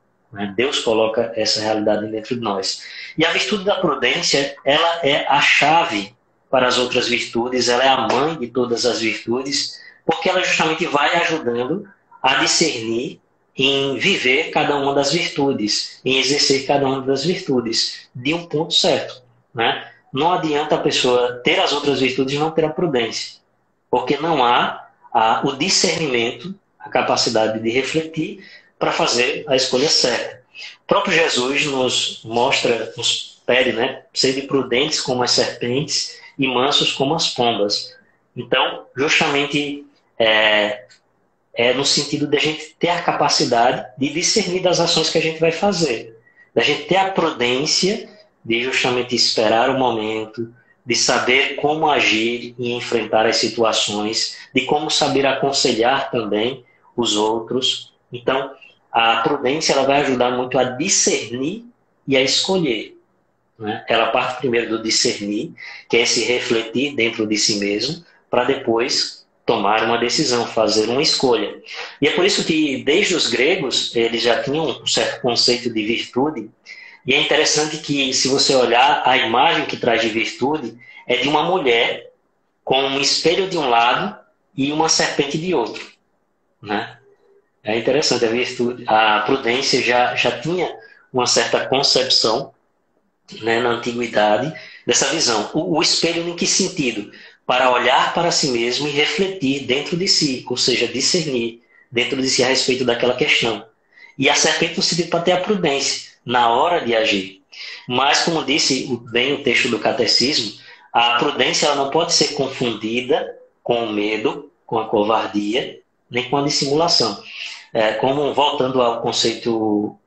Deus coloca essa realidade dentro de nós. E a virtude da prudência, ela é a chave para as outras virtudes, ela é a mãe de todas as virtudes, porque ela justamente vai ajudando a discernir em viver cada uma das virtudes, em exercer cada uma das virtudes de um ponto certo, né? Não adianta a pessoa ter as outras virtudes e não ter a prudência, porque não há o discernimento, a capacidade de refletir para fazer a escolha certa. O próprio Jesus nos mostra, nos pede, né, serem prudentes como as serpentes e mansos como as pombas. Então, justamente é no sentido de a gente ter a capacidade de discernir das ações que a gente vai fazer, da gente ter a prudência de justamente esperar o momento, de saber como agir e enfrentar as situações, de como saber aconselhar também os outros. Então, a prudência ela vai ajudar muito a discernir e a escolher, né? Ela parte primeiro do discernir, que é se refletir dentro de si mesmo, para depois tomar uma decisão, fazer uma escolha. E é por isso que, desde os gregos, eles já tinham um certo conceito de virtude. E é interessante que, se você olhar, a imagem que traz de virtude é de uma mulher com um espelho de um lado e uma serpente de outro, né? É interessante, a virtude, a prudência já tinha uma certa concepção, né, na antiguidade, dessa visão. O espelho em que sentido? Para olhar para si mesmo e refletir dentro de si, ou seja, discernir dentro de si a respeito daquela questão. E a serpente no sentido para ter a prudência na hora de agir. Mas, como disse bem o texto do catecismo, a prudência ela não pode ser confundida com o medo, com a covardia, nem com a dissimulação. Como, voltando ao conceito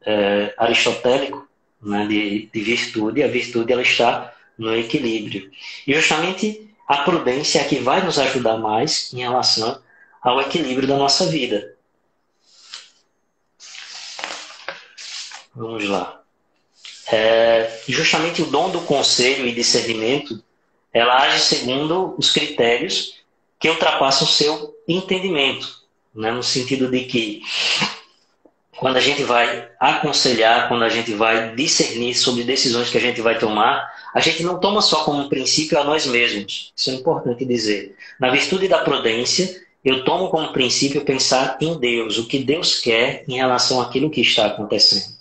aristotélico, né, de virtude, a virtude ela está no equilíbrio. E justamente a prudência é a que vai nos ajudar mais em relação ao equilíbrio da nossa vida. Vamos lá. Justamente o dom do conselho e discernimento, ela age segundo os critérios que ultrapassam o seu entendimento, né? No sentido de que, quando a gente vai aconselhar, quando a gente vai discernir sobre decisões que a gente vai tomar, a gente não toma só como um princípio a nós mesmos. Isso é importante dizer. Na virtude da prudência, eu tomo como princípio pensar em Deus, o que Deus quer em relação àquilo que está acontecendo.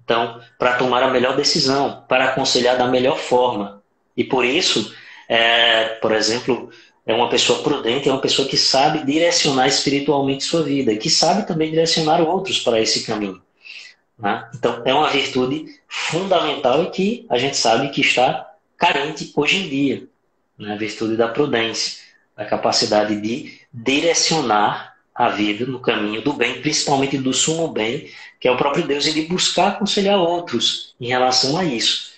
Então, para tomar a melhor decisão, para aconselhar da melhor forma. E por isso, por exemplo, uma pessoa prudente é uma pessoa que sabe direcionar espiritualmente sua vida e que sabe também direcionar outros para esse caminho, né? Então, é uma virtude fundamental e que a gente sabe que está carente hoje em dia, né? A virtude da prudência, a capacidade de direcionar a vida no caminho do bem, principalmente do sumo bem, que é o próprio Deus, e de buscar aconselhar outros em relação a isso.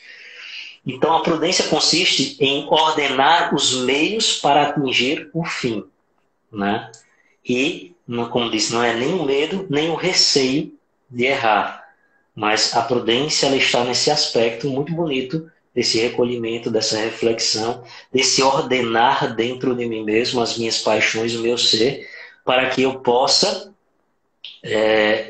Então, a prudência consiste em ordenar os meios para atingir o fim, né? E, como disse, não é nem o medo, nem o receio de errar, Mas a prudência, ela está nesse aspecto muito bonito desse recolhimento, dessa reflexão, desse ordenar dentro de mim mesmo as minhas paixões, o meu ser, para que eu possa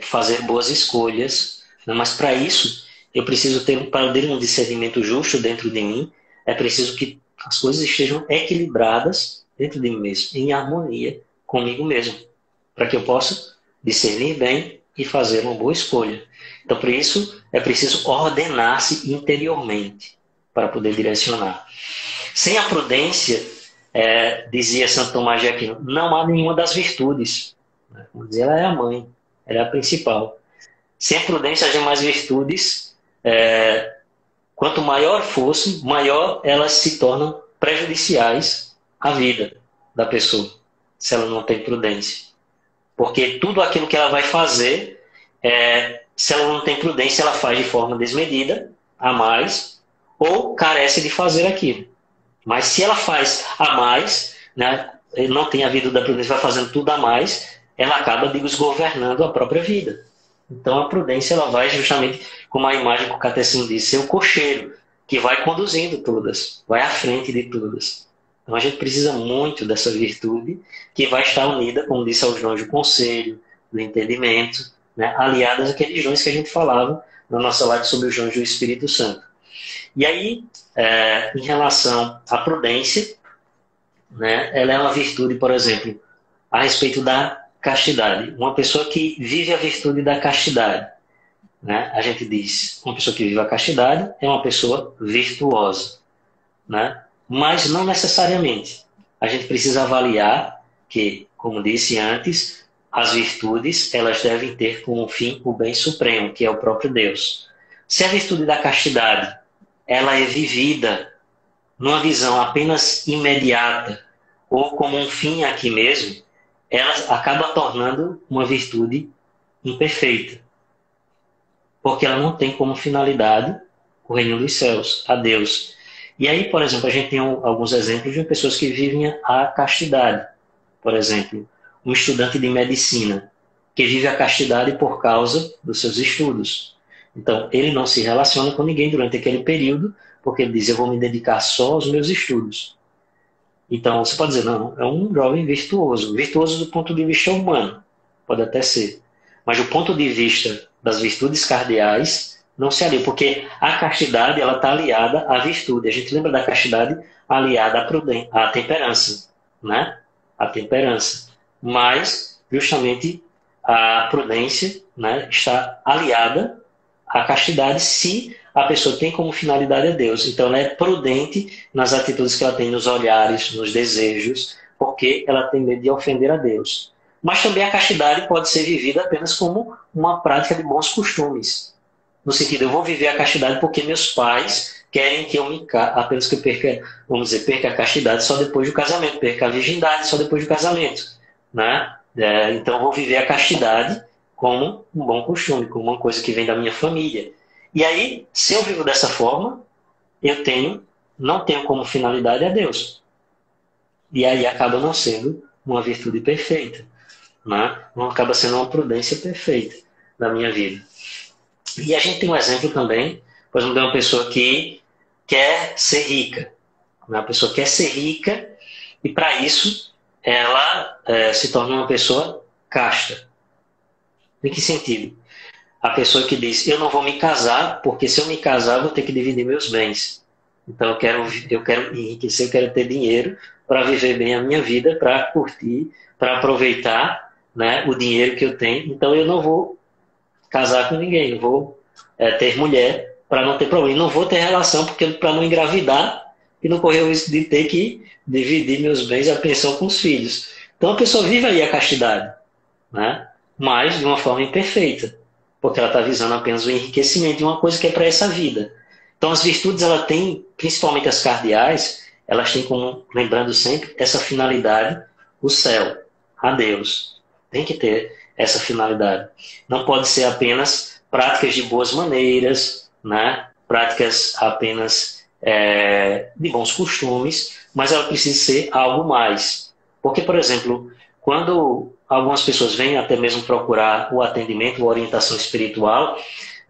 fazer boas escolhas. Mas para isso, eu preciso para eu ter um discernimento justo dentro de mim, é preciso que as coisas estejam equilibradas dentro de mim mesmo, em harmonia comigo mesmo, para que eu possa discernir bem e fazer uma boa escolha. Então, por isso, é preciso ordenar-se interiormente para poder direcionar. Sem a prudência, dizia Santo Tomás de Aquino, não há nenhuma das virtudes. Vamos dizer, ela é a mãe, ela é a principal. Sem a prudência, as demais virtudes, quanto maior fosse, maior elas se tornam prejudiciais à vida da pessoa, se ela não tem prudência. Porque tudo aquilo que ela vai fazer, se ela não tem prudência, ela faz de forma desmedida, a mais, ou carece de fazer aquilo. Mas se ela faz a mais, né, não tem a vida da prudência, vai fazendo tudo a mais, ela acaba desgovernando a própria vida. Então a prudência, ela vai justamente, como a imagem que o catecismo diz, ser o cocheiro, que vai conduzindo todas, vai à frente de todas. Então a gente precisa muito dessa virtude, que vai estar unida, como disse aos dons do conselho, do entendimento, né, aliadas àqueles dons que a gente falava na nossa live sobre os dons do Espírito Santo. E aí, em relação à prudência, né, ela é uma virtude, por exemplo, a respeito da castidade. Uma pessoa que vive a virtude da castidade, né, a gente diz, uma pessoa que vive a castidade é uma pessoa virtuosa, né? Mas não necessariamente. A gente precisa avaliar que, como disse antes, as virtudes, elas devem ter como fim o bem supremo, que é o próprio Deus. Se a virtude da castidade ela é vivida numa visão apenas imediata ou como um fim aqui mesmo, ela acaba tornando uma virtude imperfeita. Porque ela não tem como finalidade o reino dos céus, a Deus. E aí, por exemplo, a gente tem alguns exemplos de pessoas que vivem a castidade. Por exemplo, um estudante de medicina que vive a castidade por causa dos seus estudos. Então, ele não se relaciona com ninguém durante aquele período, porque ele diz, eu vou me dedicar só aos meus estudos. Então, você pode dizer, não, é um jovem virtuoso. Virtuoso do ponto de vista humano, pode até ser. Mas do ponto de vista das virtudes cardeais, não se alia, porque a castidade ela está aliada à virtude. A gente lembra da castidade aliada à temperança, né? A temperança. Mas, justamente, a prudência, né, está aliada à castidade se a pessoa tem como finalidade a Deus. Então, ela é prudente nas atitudes que ela tem, nos olhares, nos desejos, porque ela tem medo de ofender a Deus. Mas também a castidade pode ser vivida apenas como uma prática de bons costumes. No sentido, eu vou viver a castidade porque meus pais querem que eu me apenas que eu perca, vamos dizer, perca a castidade só depois do casamento, perca a virgindade só depois do casamento, né? Então eu vou viver a castidade como um bom costume, como uma coisa que vem da minha família. E aí, se eu vivo dessa forma, eu não tenho como finalidade a Deus. E aí acaba não sendo uma virtude perfeita, né? Não acaba sendo uma prudência perfeita na minha vida. E a gente tem um exemplo também, por exemplo, de uma pessoa que quer ser rica. Uma pessoa quer ser rica e, para isso, ela se torna uma pessoa casta. Em que sentido? A pessoa que diz, eu não vou me casar, porque se eu me casar, eu vou ter que dividir meus bens. Então, eu quero enriquecer, eu quero ter dinheiro para viver bem a minha vida, para curtir, para aproveitar, né, o dinheiro que eu tenho. Então, eu não vou casar com ninguém, eu vou ter mulher para não ter problema. Não vou ter relação para não engravidar e não correr o risco de ter que dividir meus bens e a pensão com os filhos. Então a pessoa vive aí a castidade, né? Mas de uma forma imperfeita, porque ela está visando apenas o enriquecimento de uma coisa que é para essa vida. Então as virtudes, ela tem, principalmente as cardeais, elas têm como, lembrando sempre, essa finalidade, o céu, a Deus. Tem que ter essa finalidade. Não pode ser apenas práticas de boas maneiras, né? Práticas apenas de bons costumes, mas ela precisa ser algo mais. Porque, por exemplo, quando algumas pessoas vêm até mesmo procurar o atendimento, a orientação espiritual,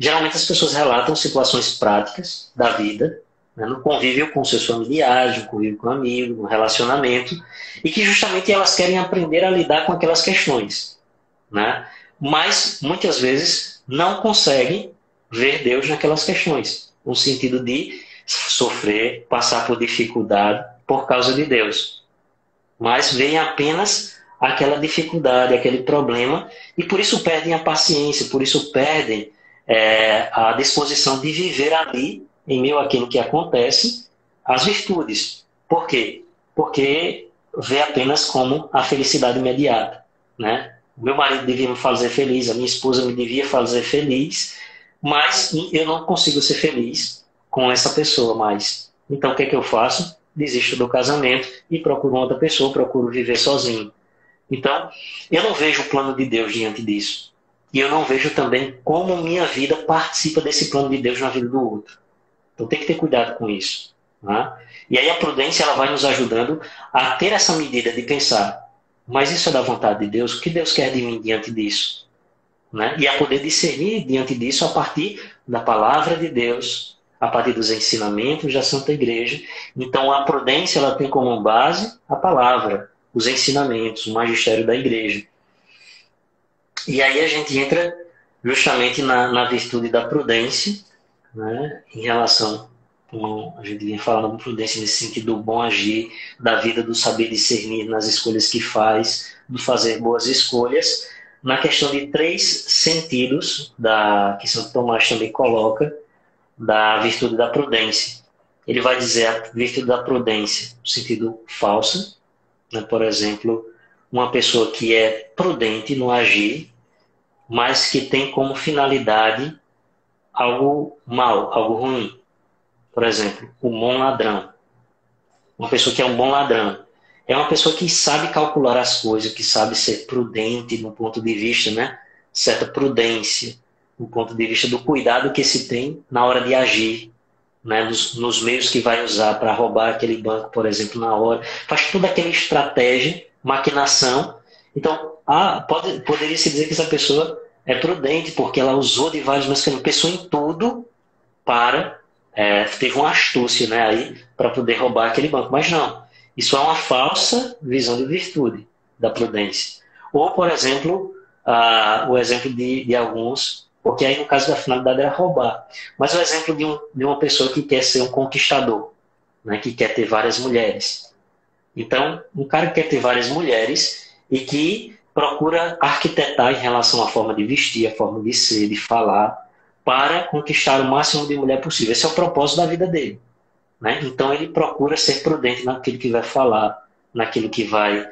Geralmente as pessoas relatam situações práticas da vida, né, no convívio com seus familiares, no convívio com amigos, no relacionamento, e que justamente elas querem aprender a lidar com aquelas questões, né? Mas muitas vezes não conseguem ver Deus naquelas questões, no sentido de sofrer, passar por dificuldade por causa de Deus. Mas veem apenas aquela dificuldade, aquele problema, e por isso perdem a paciência, por isso perdem a disposição de viver ali, em meio àquilo que acontece, as virtudes. Por quê? Porque vê apenas como a felicidade imediata, né? O meu marido devia me fazer feliz, a minha esposa me devia fazer feliz, mas eu não consigo ser feliz com essa pessoa mais. Então, o que é que eu faço? Desisto do casamento e procuro outra pessoa, procuro viver sozinho. Então, eu não vejo o plano de Deus diante disso. E eu não vejo também como minha vida participa desse plano de Deus na vida do outro. Então, tem que ter cuidado com isso, né? E aí a prudência ela vai nos ajudando a ter essa medida de pensar, mas isso é da vontade de Deus? O que Deus quer de mim diante disso? Né? E a poder discernir diante disso a partir da palavra de Deus, a partir dos ensinamentos da Santa Igreja. Então a prudência ela tem como base a palavra, os ensinamentos, o magistério da Igreja. E aí a gente entra justamente na virtude da prudência, né? Em relação, como a gente vinha falando, da prudência nesse sentido do bom agir, da vida, do saber discernir nas escolhas que faz, do fazer boas escolhas, na questão de 3 sentidos que Santo Tomás também coloca, da virtude da prudência. Ele vai dizer a virtude da prudência no sentido falso, né? Por exemplo, uma pessoa que é prudente no agir, mas que tem como finalidade algo mal, algo ruim. Por exemplo, o bom ladrão. Uma pessoa que é um bom ladrão é uma pessoa que sabe calcular as coisas, que sabe ser prudente no ponto de vista, né? Certa prudência, no ponto de vista do cuidado que se tem na hora de agir, né? Nos meios que vai usar para roubar aquele banco, por exemplo, na hora. Faz toda aquela estratégia, maquinação. Então, poderia-se dizer que essa pessoa é prudente, porque ela usou de vários mecanismos, pensou em tudo para... teve uma astúcia, né, aí para poder roubar aquele banco. Mas não, isso é uma falsa visão de virtude da prudência. Ou, por exemplo, o exemplo de alguns, porque aí no caso da finalidade era roubar, mas o exemplo de uma pessoa que quer ser um conquistador, né, que quer ter várias mulheres. Então, um cara que quer ter várias mulheres e que procura arquitetar em relação à forma de vestir, à forma de ser, de falar, para conquistar o máximo de mulher possível. Esse é o propósito da vida dele, né? Então ele procura ser prudente naquilo que vai falar, naquilo que vai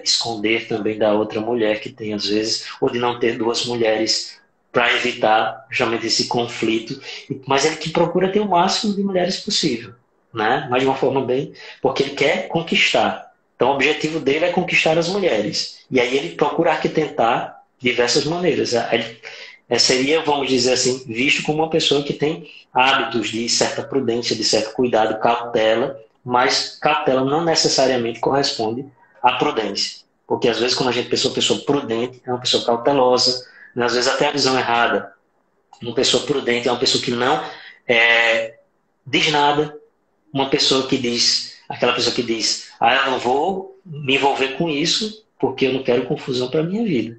esconder também da outra mulher que tem às vezes, ou de não ter 2 mulheres para evitar justamente esse conflito. Mas ele que procura ter o máximo de mulheres possível, né? Mas de uma forma bem... porque ele quer conquistar. Então o objetivo dele é conquistar as mulheres. E aí ele procura arquitetar diversas maneiras. Seria, vamos dizer assim, visto como uma pessoa que tem hábitos de certa prudência, de certo cuidado, cautela, mas cautela não necessariamente corresponde à prudência. Porque às vezes quando a gente pensa uma pessoa prudente, é uma pessoa cautelosa, né? Às vezes até a visão errada. Uma pessoa prudente é uma pessoa que não diz nada, uma pessoa que diz, aquela pessoa que diz, eu não vou me envolver com isso porque eu não quero confusão para a minha vida.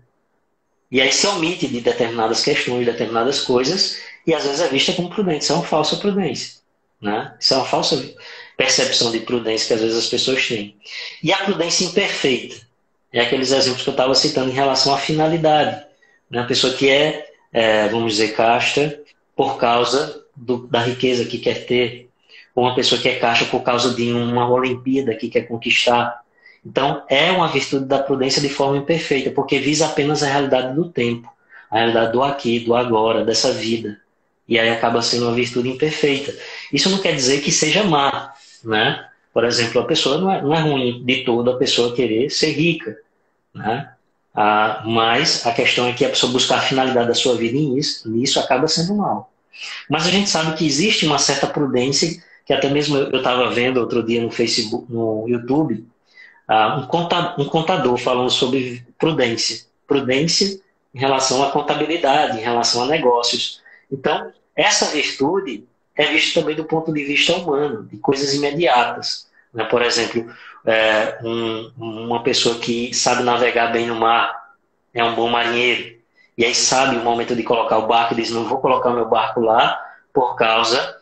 E aí se omite de determinadas questões, de determinadas coisas, e às vezes é vista como prudente. Isso é uma falsa prudência, né? Isso é uma falsa percepção de prudência que às vezes as pessoas têm. E a prudência imperfeita é aqueles exemplos que eu estava citando em relação à finalidade, né? A pessoa que vamos dizer, casta por causa da riqueza que quer ter, ou uma pessoa que é casta por causa de uma Olimpíada que quer conquistar. Então, é uma virtude da prudência de forma imperfeita, porque visa apenas a realidade do tempo, a realidade do aqui, do agora, dessa vida. E aí acaba sendo uma virtude imperfeita. Isso não quer dizer que seja má, né? Por exemplo, a pessoa não é ruim de todo a pessoa querer ser rica, né? Mas a questão é que a pessoa buscar a finalidade da sua vida nisso acaba sendo mal. Mas a gente sabe que existe uma certa prudência, que até mesmo eu estava vendo outro dia no Facebook, no YouTube, um contador falando sobre prudência. Prudência em relação à contabilidade, em relação a negócios. Então, essa virtude é vista também do ponto de vista humano, de coisas imediatas, né? Por exemplo, uma pessoa que sabe navegar bem no mar, é um bom marinheiro, e aí sabe o momento de colocar o barco, e diz, não vou colocar o meu barco lá por causa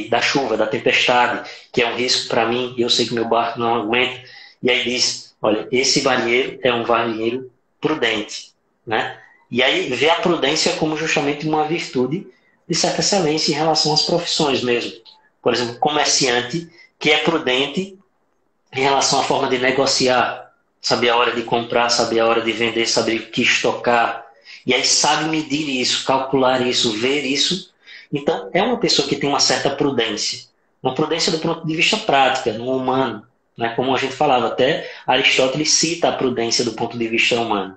da chuva, da tempestade, que é um risco para mim, e eu sei que meu barco não aguenta. E aí diz, olha, esse marinheiro é um marinheiro prudente, né? E aí vê a prudência como justamente uma virtude de certa excelência em relação às profissões mesmo. Por exemplo, comerciante que é prudente em relação à forma de negociar, saber a hora de comprar, saber a hora de vender, saber o que estocar. E aí sabe medir isso, calcular isso, ver isso. Então, é uma pessoa que tem uma certa prudência. Uma prudência do ponto de vista prático, no humano. Né? Como a gente falava, até Aristóteles cita a prudência do ponto de vista humano.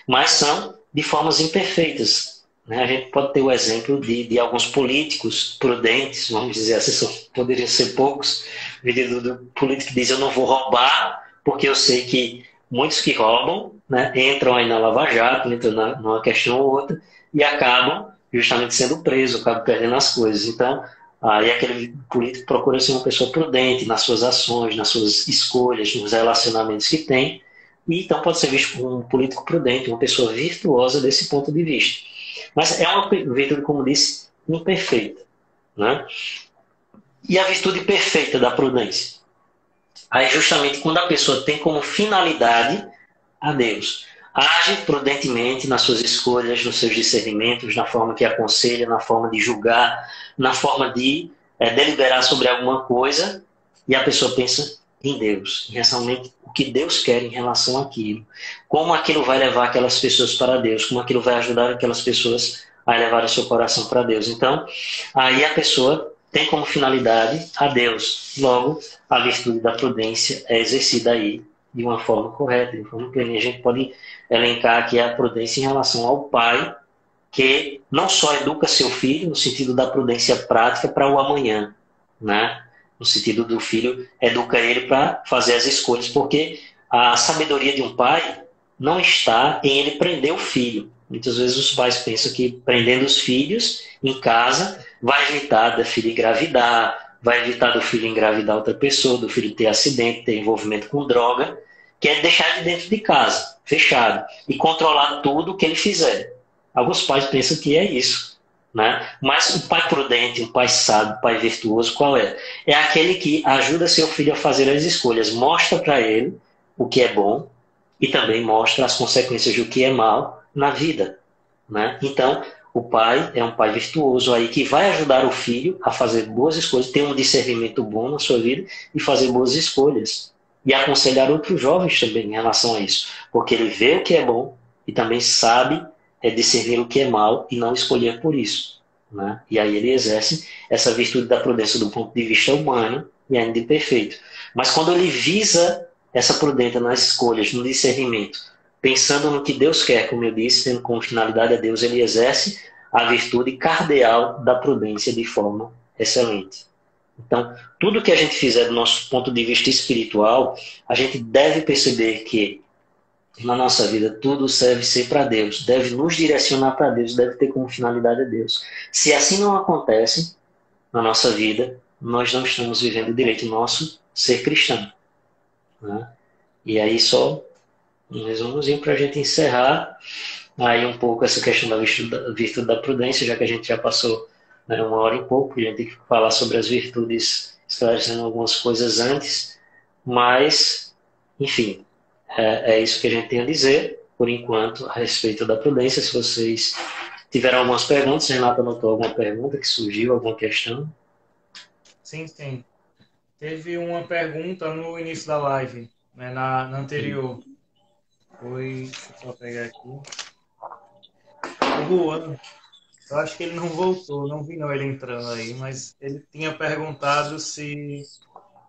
Mas são de formas imperfeitas. Né? A gente pode ter o exemplo de alguns políticos prudentes, vamos dizer assim, poderiam ser poucos, do político que diz, eu não vou roubar, porque eu sei que muitos que roubam, né, entram aí na Lava Jato, entram numa questão ou outra, e acabam justamente sendo presos, acabam perdendo as coisas. Então, aí aquele político procura ser uma pessoa prudente nas suas ações, nas suas escolhas, nos relacionamentos que tem, e então pode ser visto como um político prudente, uma pessoa virtuosa desse ponto de vista. Mas é uma virtude, como disse, imperfeita. Né? E a virtude perfeita da prudência? Aí justamente quando a pessoa tem como finalidade a Deus. Age prudentemente nas suas escolhas, nos seus discernimentos, na forma que aconselha, na forma de julgar, na forma de deliberar sobre alguma coisa, e a pessoa pensa em Deus, em realmente o que Deus quer em relação àquilo, como aquilo vai levar aquelas pessoas para Deus, como aquilo vai ajudar aquelas pessoas a levar o seu coração para Deus. Então, aí a pessoa tem como finalidade a Deus. Logo, a virtude da prudência é exercida aí de uma forma correta, de uma forma plena. A gente pode elencar aqui a prudência em relação ao pai, que não só educa seu filho no sentido da prudência prática para o amanhã, né? No sentido do filho, educa ele para fazer as escolhas, porque a sabedoria de um pai não está em ele prender o filho. Muitas vezes os pais pensam que prendendo os filhos em casa vai evitar da filha engravidar, vai evitar do filho engravidar outra pessoa, do filho ter acidente, ter envolvimento com droga, que é deixar ele dentro de casa, fechado, e controlar tudo o que ele fizer. Alguns pais pensam que é isso. Né? Mas o pai prudente, o pai sábio, o pai virtuoso, qual é? É aquele que ajuda seu filho a fazer as escolhas, mostra para ele o que é bom e também mostra as consequências do que é mal na vida. Né? Então, o pai é um pai virtuoso aí que vai ajudar o filho a fazer boas escolhas, ter um discernimento bom na sua vida e fazer boas escolhas. E aconselhar outros jovens também em relação a isso, porque ele vê o que é bom e também sabe discernir o que é mal e não escolher por isso. Né? E aí ele exerce essa virtude da prudência do ponto de vista humano e ainda imperfeito. Mas quando ele visa essa prudência nas escolhas, no discernimento, pensando no que Deus quer, como eu disse, tendo como finalidade a Deus, ele exerce a virtude cardeal da prudência de forma excelente. Então, tudo que a gente fizer do nosso ponto de vista espiritual, a gente deve perceber que na nossa vida tudo serve ser para Deus, deve nos direcionar para Deus, deve ter como finalidade a Deus. Se assim não acontece na nossa vida, nós não estamos vivendo direito o nosso ser cristão. Né? E aí só um resumozinho para a gente encerrar aí um pouco essa questão da virtude da prudência, já que a gente já passou, né, 1 hora e pouco, a gente tem que falar sobre as virtudes, esclarecendo algumas coisas antes, mas, enfim, é isso que a gente tem a dizer, por enquanto, a respeito da prudência. Se vocês tiveram algumas perguntas, Renata anotou alguma pergunta que surgiu, alguma questão? Sim, sim. Teve uma pergunta no início da live, né, na anterior. Foi, deixa eu só pegar aqui. O Juan, eu acho que ele não voltou, não vi não ele entrando aí, mas ele tinha perguntado se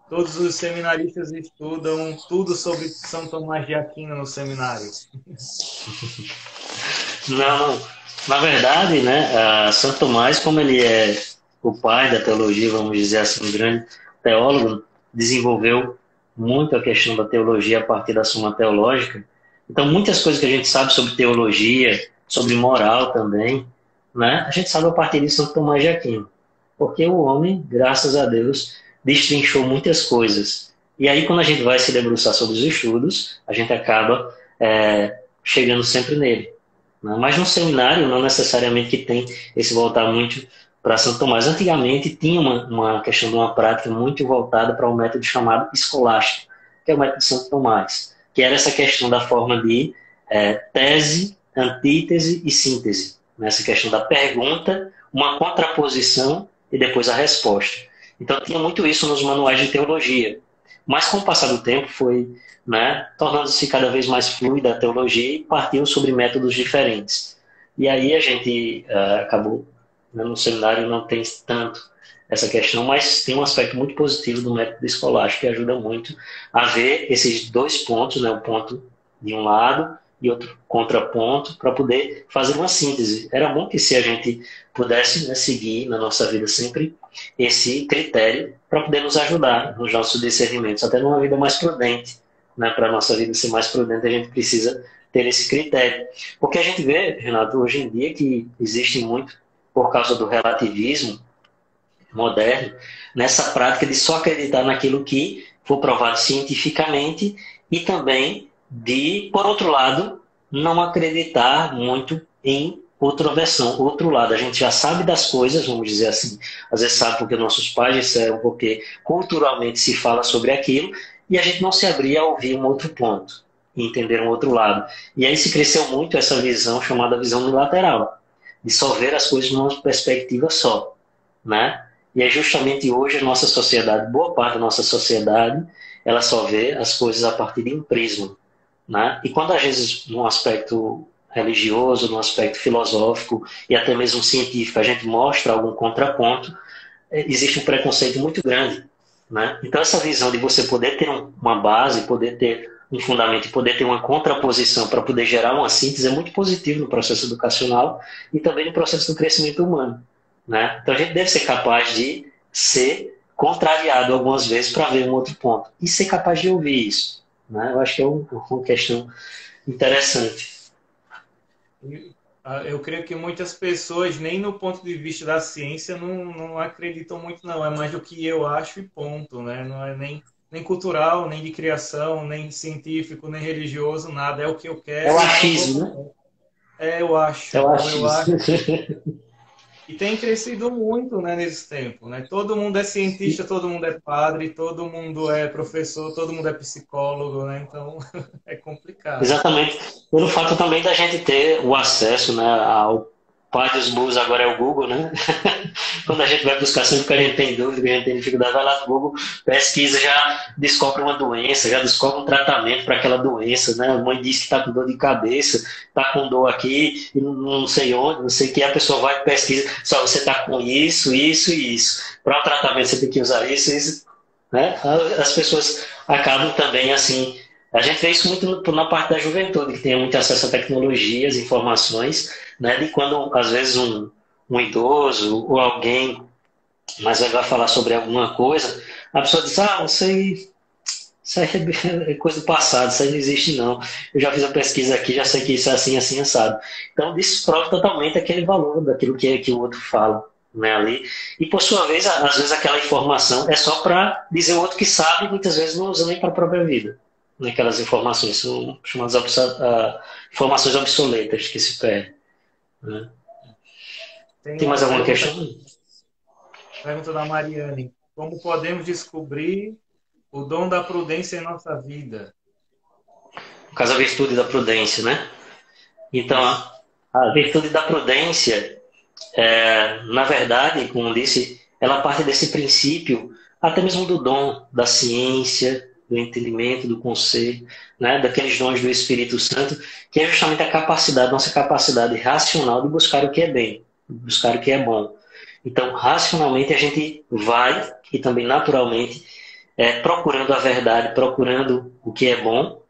todos os seminaristas estudam tudo sobre São Tomás de Aquino no seminário. Não, na verdade, né, São Tomás, como ele é o pai da teologia, vamos dizer assim, um grande teólogo, desenvolveu muito a questão da teologia a partir da Suma Teológica, Então, muitas coisas que a gente sabe sobre teologia, sobre moral também, né? A gente sabe a partir de Santo Tomás de Aquino. Porque o homem, graças a Deus, destrinchou muitas coisas. E aí, quando a gente vai se debruçar sobre os estudos, a gente acaba chegando sempre nele, né? Mas no seminário, não necessariamente que tem esse voltar muito para Santo Tomás. Antigamente, tinha uma questão de uma prática muito voltada para um método chamado escolástico, que é o método de Santo Tomás, que era essa questão da forma de tese, antítese e síntese. Nessa questão da pergunta, uma contraposição e depois a resposta. Então, tinha muito isso nos manuais de teologia. Mas, com o passar do tempo, foi, né, tornando-se cada vez mais fluida a teologia e partiu sobre métodos diferentes. E aí a gente acabou, né, no seminário não tem tanto essa questão, mas tem um aspecto muito positivo do método escolástico que ajuda muito a ver esses dois pontos, né, o ponto de um lado e outro contraponto, para poder fazer uma síntese. Era bom que se a gente pudesse, né, seguir na nossa vida sempre esse critério para poder nos ajudar nos nossos discernimentos, até numa vida mais prudente, né? Para a nossa vida ser mais prudente, a gente precisa ter esse critério. Porque a gente vê, Renato, hoje em dia que existe muito, por causa do relativismo moderno, nessa prática de só acreditar naquilo que for provado cientificamente e também de, por outro lado, não acreditar muito em outra versão, outro lado. A gente já sabe das coisas, vamos dizer assim. Às vezes sabe porque nossos pais disseram, porque culturalmente se fala sobre aquilo, e a gente não se abria a ouvir um outro ponto, e entender um outro lado. E aí se cresceu muito essa visão chamada visão unilateral, de só ver as coisas numa perspectiva só, né? E é justamente hoje a nossa sociedade, boa parte da nossa sociedade, ela só vê as coisas a partir de um prisma, né? E quando às vezes num aspecto religioso, num aspecto filosófico e até mesmo científico, a gente mostra algum contraponto, existe um preconceito muito grande, né? Então essa visão de você poder ter uma base, poder ter um fundamento e poder ter uma contraposição para poder gerar uma síntese é muito positivo no processo educacional e também no processo do crescimento humano, né? Então a gente deve ser capaz de ser contrariado algumas vezes para ver um outro ponto e ser capaz de ouvir isso, né? Eu acho que é uma questão interessante. Eu creio que muitas pessoas, nem no ponto de vista da ciência, não acreditam muito, não. É mais do que eu acho e ponto, né? Não é nem cultural, nem de criação, nem científico, nem religioso, nada. É o que eu É quero o e não achismo, né? vou... eu acho. É o Então, eu achismo. acho. E tem crescido muito, né, nesse tempo, né? Todo mundo é cientista, todo mundo é padre, todo mundo é professor, todo mundo é psicólogo, né? Então, é complicado. Exatamente. Pelo fato também da gente ter o acesso, né, ao pai dos burros agora é o Google, né? Quando a gente vai buscar sempre que a gente tem dúvida, que a gente tem dificuldade, vai lá no Google, pesquisa, já descobre uma doença, já descobre um tratamento para aquela doença, né? A mãe diz que está com dor de cabeça, está com dor aqui, e não sei onde, não sei o que, a pessoa vai e pesquisa, só você está com isso, isso e isso. Para o tratamento você tem que usar isso, isso, né? As pessoas acabam também assim. A gente vê isso muito na parte da juventude, que tem muito acesso a tecnologias, informações, né? De quando, às vezes, um idoso ou alguém mais velho vai falar sobre alguma coisa, a pessoa diz, isso aí é coisa do passado, isso aí não existe não. Eu já fiz a pesquisa aqui, já sei que isso é assim, assim, assado. Então, desprova totalmente aquele valor daquilo que o outro fala, né, ali. E, por sua vez, às vezes aquela informação é só para dizer o outro que sabe, e muitas vezes não usa nem para a própria vida. Naquelas informações, são chamadas informações obsoletas que se perdem. Né? Tem Tem mais uma alguma questão? pergunta da Mariane. Como podemos descobrir o dom da prudência em nossa vida? No caso, a virtude da prudência, né? Então, Isso. a virtude da prudência, na verdade, como disse, ela parte desse princípio, até mesmo do dom da ciência, do entendimento, do conselho, né? Daqueles dons do Espírito Santo, que é justamente a capacidade, nossa capacidade racional de buscar o que é bem, buscar o que é bom. Então, racionalmente, a gente vai, e também naturalmente, procurando a verdade, procurando o que é bom,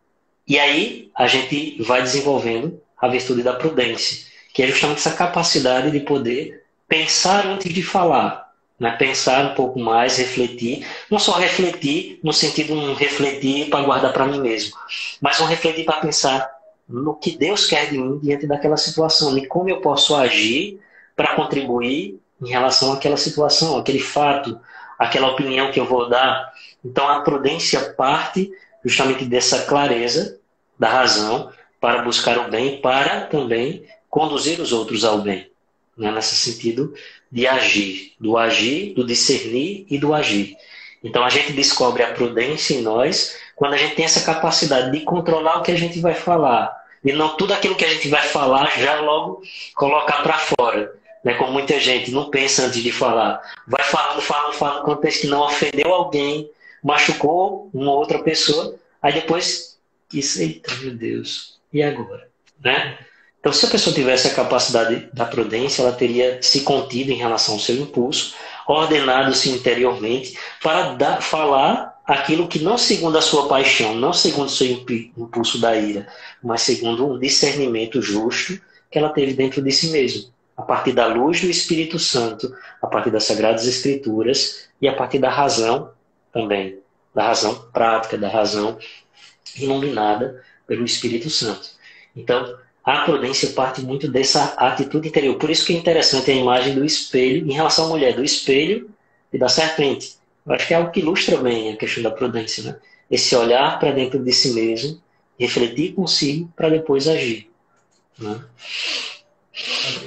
e aí a gente vai desenvolvendo a virtude da prudência, que é justamente essa capacidade de poder pensar antes de falar, né? Pensar um pouco mais, refletir, não só refletir no sentido de um refletir para guardar para mim mesmo, mas um refletir para pensar, no que Deus quer de mim diante daquela situação, e como eu posso agir para contribuir em relação àquela situação, aquele fato, aquela opinião que eu vou dar. Então a prudência parte justamente dessa clareza da razão para buscar o bem, para também conduzir os outros ao bem, né? Nesse sentido de agir, do discernir e do agir. Então a gente descobre a prudência em nós quando a gente tem essa capacidade de controlar o que a gente vai falar, e não tudo aquilo que a gente vai falar já logo colocar para fora, né? Como muita gente não pensa antes de falar, vai falando, quando pensa que não ofendeu alguém, machucou uma outra pessoa, aí depois diz, eita, meu Deus, e agora? Né? Então, se a pessoa tivesse a capacidade da prudência, ela teria se contido em relação ao seu impulso, ordenado-se interiormente para falar aquilo que não segundo a sua paixão, não segundo o seu impulso da ira, mas segundo um discernimento justo que ela teve dentro de si mesma, a partir da luz do Espírito Santo, a partir das Sagradas Escrituras e a partir da razão também, da razão prática, da razão iluminada pelo Espírito Santo. Então, a prudência parte muito dessa atitude interior. Por isso que é interessante a imagem do espelho em relação à mulher, do espelho e da serpente. Eu acho que é algo que ilustra bem a questão da prudência, né? Esse olhar para dentro de si mesmo, refletir consigo para depois agir, né?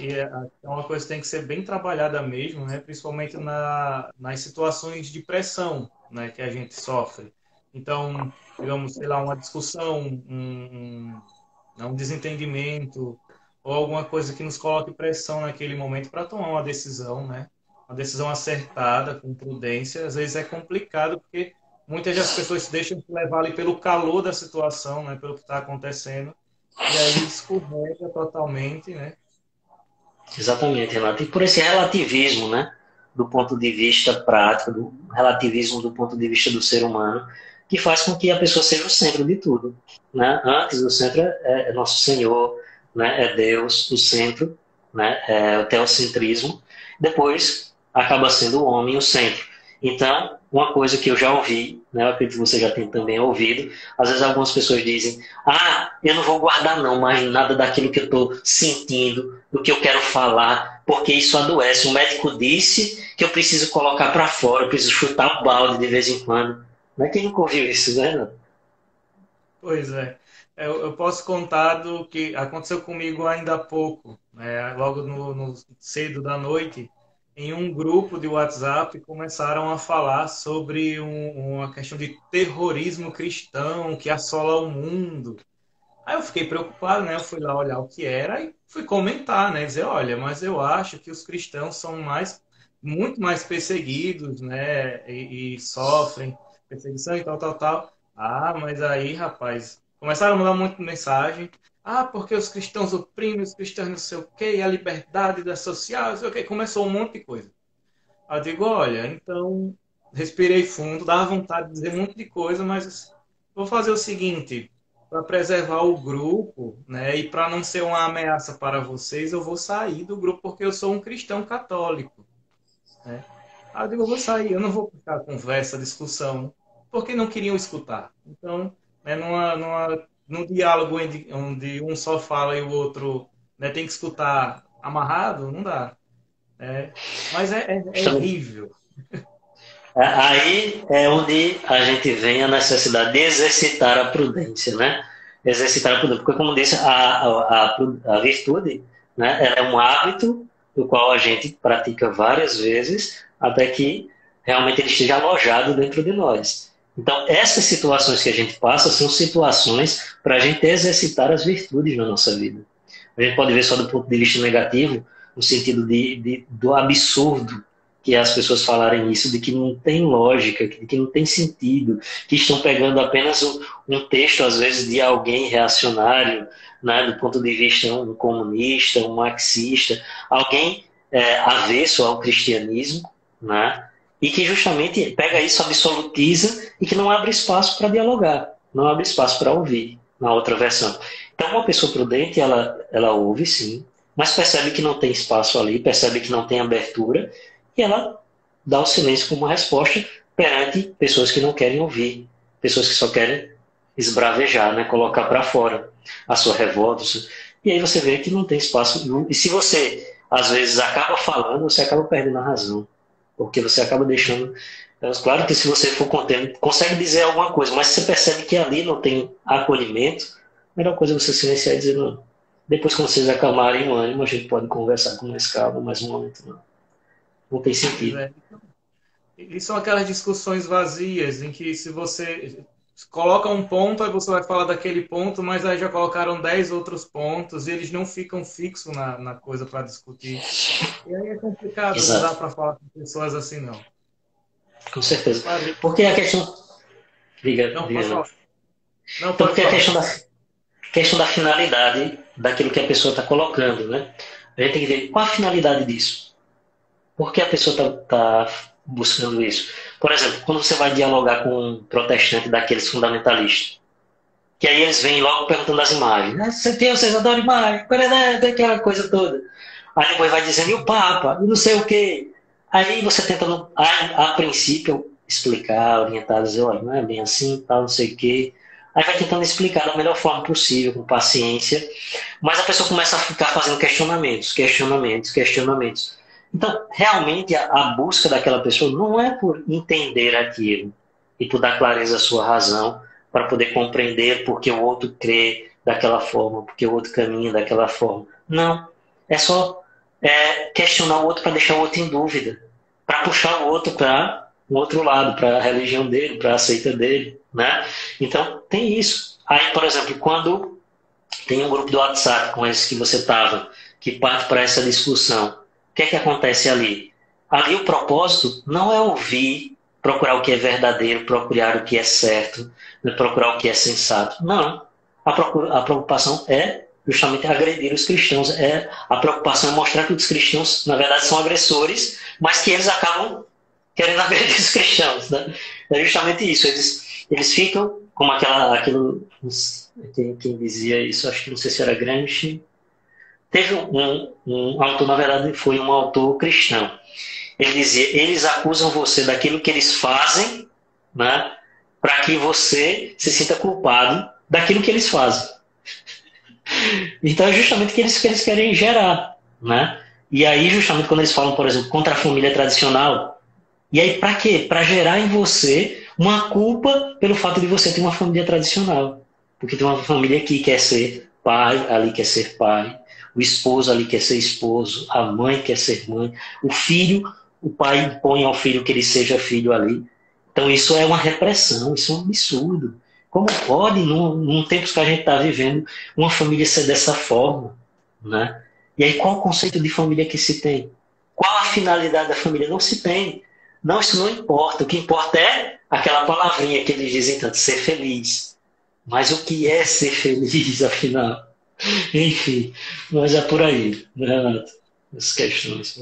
É uma coisa que tem que ser bem trabalhada mesmo, né? Principalmente nas situações de pressão, né? Que a gente sofre. Então, digamos, sei lá, uma discussão, um desentendimento, ou alguma coisa que nos coloque pressão naquele momento para tomar uma decisão, né? Uma decisão acertada, com prudência. Às vezes é complicado, porque muitas das pessoas se deixam levar ali pelo calor da situação, né? Pelo que está acontecendo, e aí escorrega totalmente, né? Exatamente, Renato. E por esse relativismo, né? Do ponto de vista prático, do relativismo do ponto de vista do ser humano, que faz com que a pessoa seja o centro de tudo, né? Antes, o centro é nosso Senhor, né? É Deus, o centro, né? É o teocentrismo. Depois, acaba sendo o homem o centro. Então, uma coisa que eu já ouvi, né? Eu acredito que você já tem também ouvido, às vezes algumas pessoas dizem, eu não vou guardar não mais nada daquilo que eu estou sentindo, do que eu quero falar, porque isso adoece. O médico disse que eu preciso colocar para fora, eu preciso chutar o balde de vez em quando. Não é quem nunca ouviu isso, né? Pois é. Eu posso contar do que aconteceu comigo ainda há pouco, né? Logo no cedo da noite, em um grupo de WhatsApp, começaram a falar sobre uma questão de terrorismo cristão que assola o mundo. Aí eu fiquei preocupado, né? Eu fui lá olhar o que era e fui comentar, né? Dizer, olha, mas eu acho que os cristãos são muito mais perseguidos, né? E sofrem perseguição e tal, tal, tal. Ah, mas aí, rapaz, começaram a mandar muita mensagem. Ah, porque os cristãos oprimem, os cristãos não sei o quê, e a liberdade da social, não sei o quê. Começou um monte de coisa. Aí eu digo, olha, então respirei fundo, dava vontade de dizer um monte de coisa, mas vou fazer o seguinte, para preservar o grupo, né, e para não ser uma ameaça para vocês, eu vou sair do grupo porque eu sou um cristão católico, né? Aí eu digo, eu vou sair, eu não vou puxar conversa, discussão, porque não queriam escutar. Então, né, num diálogo onde um só fala e o outro, né, tem que escutar amarrado, não dá. É, mas é horrível. Aí é onde a gente vem a necessidade de exercitar a prudência, né? Exercitar a prudência, porque como disse, a virtude, né, ela é um hábito do qual a gente pratica várias vezes até que realmente ele esteja alojado dentro de nós. Então, essas situações que a gente passa são situações para a gente exercitar as virtudes na nossa vida. A gente pode ver só do ponto de vista negativo, no sentido do absurdo que as pessoas falarem isso, de que não tem lógica, de que não tem sentido, que estão pegando apenas um texto, às vezes, de alguém reacionário, né, do ponto de vista um comunista, um marxista, alguém avesso ao cristianismo, né, e que justamente pega isso, absolutiza e que não abre espaço para dialogar, não abre espaço para ouvir na outra versão. Então, uma pessoa prudente, ela ouve sim, mas percebe que não tem espaço ali, percebe que não tem abertura, e ela dá o silêncio como resposta perante pessoas que não querem ouvir, pessoas que só querem esbravejar, né? Colocar para fora a sua revolta. E aí você vê que não tem espaço. E se você, às vezes, acaba falando, você acaba perdendo a razão. Porque você acaba deixando. Claro que se você for contente, consegue dizer alguma coisa, mas se você percebe que ali não tem acolhimento, a melhor coisa é você silenciar e dizer não. Depois, quando vocês acalmarem o ânimo, a gente pode conversar com mais calma, mas um momento não. Não tem Pois sentido. é. E são aquelas discussões vazias em que se você coloca um ponto, aí você vai falar daquele ponto, mas aí já colocaram 10 outros pontos e eles não ficam fixos na coisa para discutir. E aí é complicado, não dá Exato, para falar com pessoas assim, não. com certeza. Padre, Porque a questão. Diga, não, diga pode não. falar. Não, Então, pode porque a falar. questão da finalidade daquilo que a pessoa está colocando, né? A gente tem que ver qual a finalidade disso. Por que a pessoa está buscando isso? Por exemplo, quando você vai dialogar com um protestante daqueles fundamentalistas, que aí eles vêm logo perguntando as imagens. Ah, vocês adoram imagem, aquela coisa toda. Aí depois vai dizendo, e o Papa, e não sei o quê. Aí você tenta, a princípio, explicar, orientar, dizer, olha, não é bem assim, tal, não sei o quê. Aí vai tentando explicar da melhor forma possível, com paciência, mas a pessoa começa a ficar fazendo questionamentos, questionamentos, questionamentos. Então, realmente, a busca daquela pessoa não é por entender aquilo e por dar clareza à sua razão, para poder compreender porque o outro crê daquela forma, porque o outro caminha daquela forma. Não. É só questionar o outro para deixar o outro em dúvida, para puxar o outro para o outro lado, para a religião dele, para a seita dele, né? Então, tem isso. Aí, por exemplo, quando tem um grupo do WhatsApp com esse que você estava, que parte para essa discussão, o que é que acontece ali? Ali o propósito não é ouvir, procurar o que é verdadeiro, procurar o que é certo, procurar o que é sensato. Não. A preocupação é justamente agredir os cristãos. A preocupação é mostrar que os cristãos, na verdade, são agressores, mas que eles acabam querendo agredir os cristãos. Né? É justamente isso. Eles ficam como aquilo. Quem dizia isso, acho que não sei se era Gramsci. Teve um autor, na verdade, foi um autor cristão. Ele dizia: eles acusam você daquilo que eles fazem, né, para que você se sinta culpado daquilo que eles fazem. Então é justamente o que eles querem gerar. Né? E aí, justamente quando eles falam, por exemplo, contra a família tradicional, e aí para quê? Para gerar em você uma culpa pelo fato de você ter uma família tradicional. Porque tem uma família que quer ser pai, ali quer ser pai, o esposo ali quer ser esposo, a mãe quer ser mãe, o filho, o pai impõe ao filho que ele seja filho ali. Então isso é uma repressão, isso é um absurdo. Como pode, num tempo que a gente está vivendo, uma família ser dessa forma? Né? E aí qual o conceito de família que se tem? Qual a finalidade da família? Não se tem. Não, isso não importa. O que importa é aquela palavrinha que eles dizem tanto, ser feliz. Mas o que é ser feliz, afinal? Enfim, mas é por aí, né, Renato? As questões.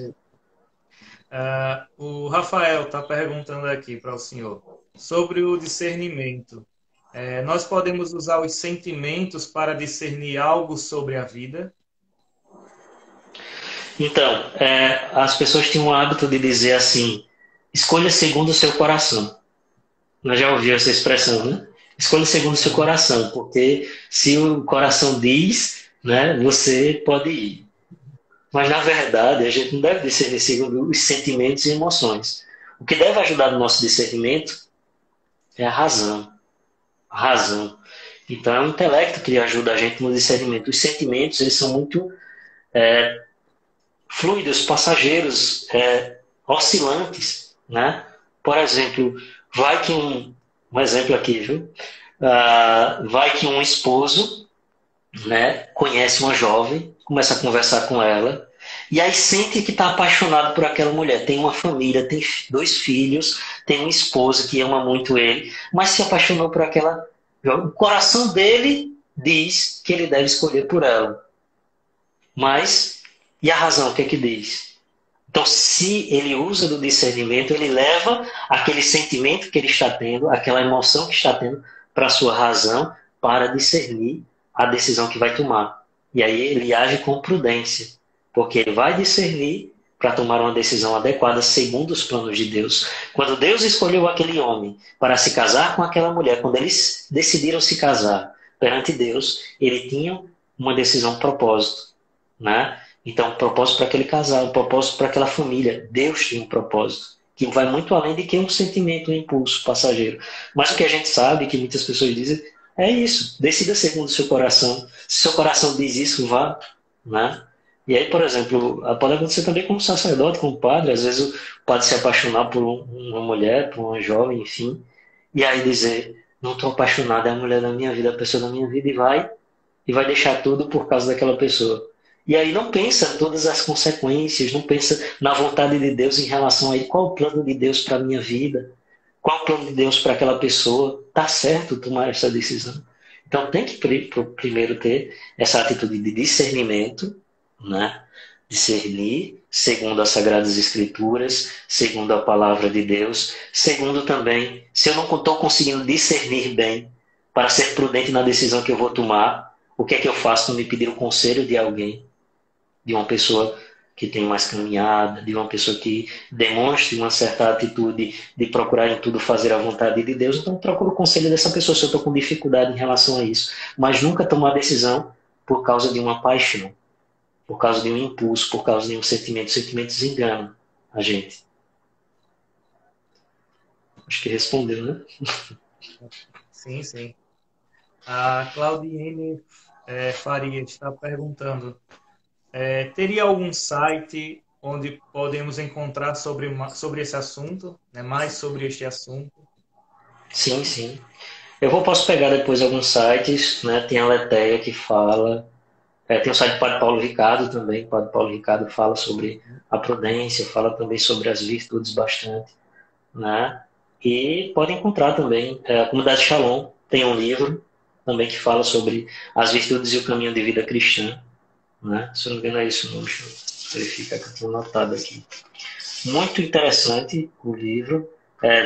O Rafael está perguntando aqui para o senhor sobre o discernimento. Nós podemos usar os sentimentos para discernir algo sobre a vida? Então, as pessoas têm um hábito de dizer assim: escolha segundo o seu coração. Nós já ouviu essa expressão, né? Escolha segundo o seu coração, porque se o coração diz, né, você pode ir. Mas, na verdade, a gente não deve discernir segundo os sentimentos e emoções. O que deve ajudar no nosso discernimento é a razão. A razão. Então, é o intelecto que ajuda a gente no discernimento. Os sentimentos, eles são muito fluidos, passageiros, oscilantes, né? Por exemplo, vai que um exemplo aqui, viu? Vai que um esposo, né, conhece uma jovem, começa a conversar com ela, e aí sente que está apaixonado por aquela mulher. Tem uma família, tem 2 filhos, tem uma esposa que ama muito ele, mas se apaixonou por aquela jovem. O coração dele diz que ele deve escolher por ela. Mas, e a razão, o que é que diz? Então, se ele usa do discernimento, ele leva aquele sentimento que ele está tendo, aquela emoção que está tendo, para a sua razão, para discernir a decisão que vai tomar. E aí ele age com prudência, porque ele vai discernir, para tomar uma decisão adequada segundo os planos de Deus. Quando Deus escolheu aquele homem para se casar com aquela mulher, quando eles decidiram se casar perante Deus, ele tinha uma decisão, um propósito, né? Então, um propósito para aquele casal, um propósito para aquela família. Deus tinha um propósito que vai muito além de que um sentimento, um impulso passageiro. Mas o que a gente sabe, que muitas pessoas dizem, é isso. Decida segundo o seu coração. Se seu coração diz isso, vá, né? E aí, por exemplo, pode acontecer também com um sacerdote, com um padre. Às vezes o padre se apaixonar por uma mulher, por uma jovem, enfim. E aí dizer, não estou apaixonado, é a mulher da minha vida, a pessoa da minha vida, e vai deixar tudo por causa daquela pessoa. E aí não pensa todas as consequências, não pensa na vontade de Deus em relação a ele, qual o plano de Deus para a minha vida, qual o plano de Deus para aquela pessoa. Tá certo tomar essa decisão. Então tem que primeiro ter essa atitude de discernimento, né? Discernir segundo as Sagradas Escrituras, segundo a palavra de Deus. Segundo também, se eu não estou conseguindo discernir bem para ser prudente na decisão que eu vou tomar, o que é que eu faço para me pedir o conselho de alguém, de uma pessoa que tem mais caminhada, de uma pessoa que demonstre uma certa atitude de procurar em tudo fazer a vontade de Deus. Então procuro o conselho dessa pessoa se eu estou com dificuldade em relação a isso. Mas nunca tomar decisão por causa de uma paixão, por causa de um impulso, por causa de um sentimento. Sentimentos enganam a gente. Acho que respondeu, né? Sim, sim. A Claudiene Faria está perguntando, teria algum site onde podemos encontrar sobre esse assunto, né, mais sobre este assunto? Sim, sim. Posso pegar depois alguns sites, né? Tem a Leteia que fala, tem o site do Padre Paulo Ricardo também. O Padre Paulo Ricardo fala sobre a prudência, fala também sobre as virtudes bastante, né? E pode encontrar também a Comunidade Shalom tem um livro também que fala sobre as virtudes e o caminho de vida cristã, né? Se eu não me engano é isso, não, deixa eu verificar que eu tenho anotado aqui. Muito interessante o livro,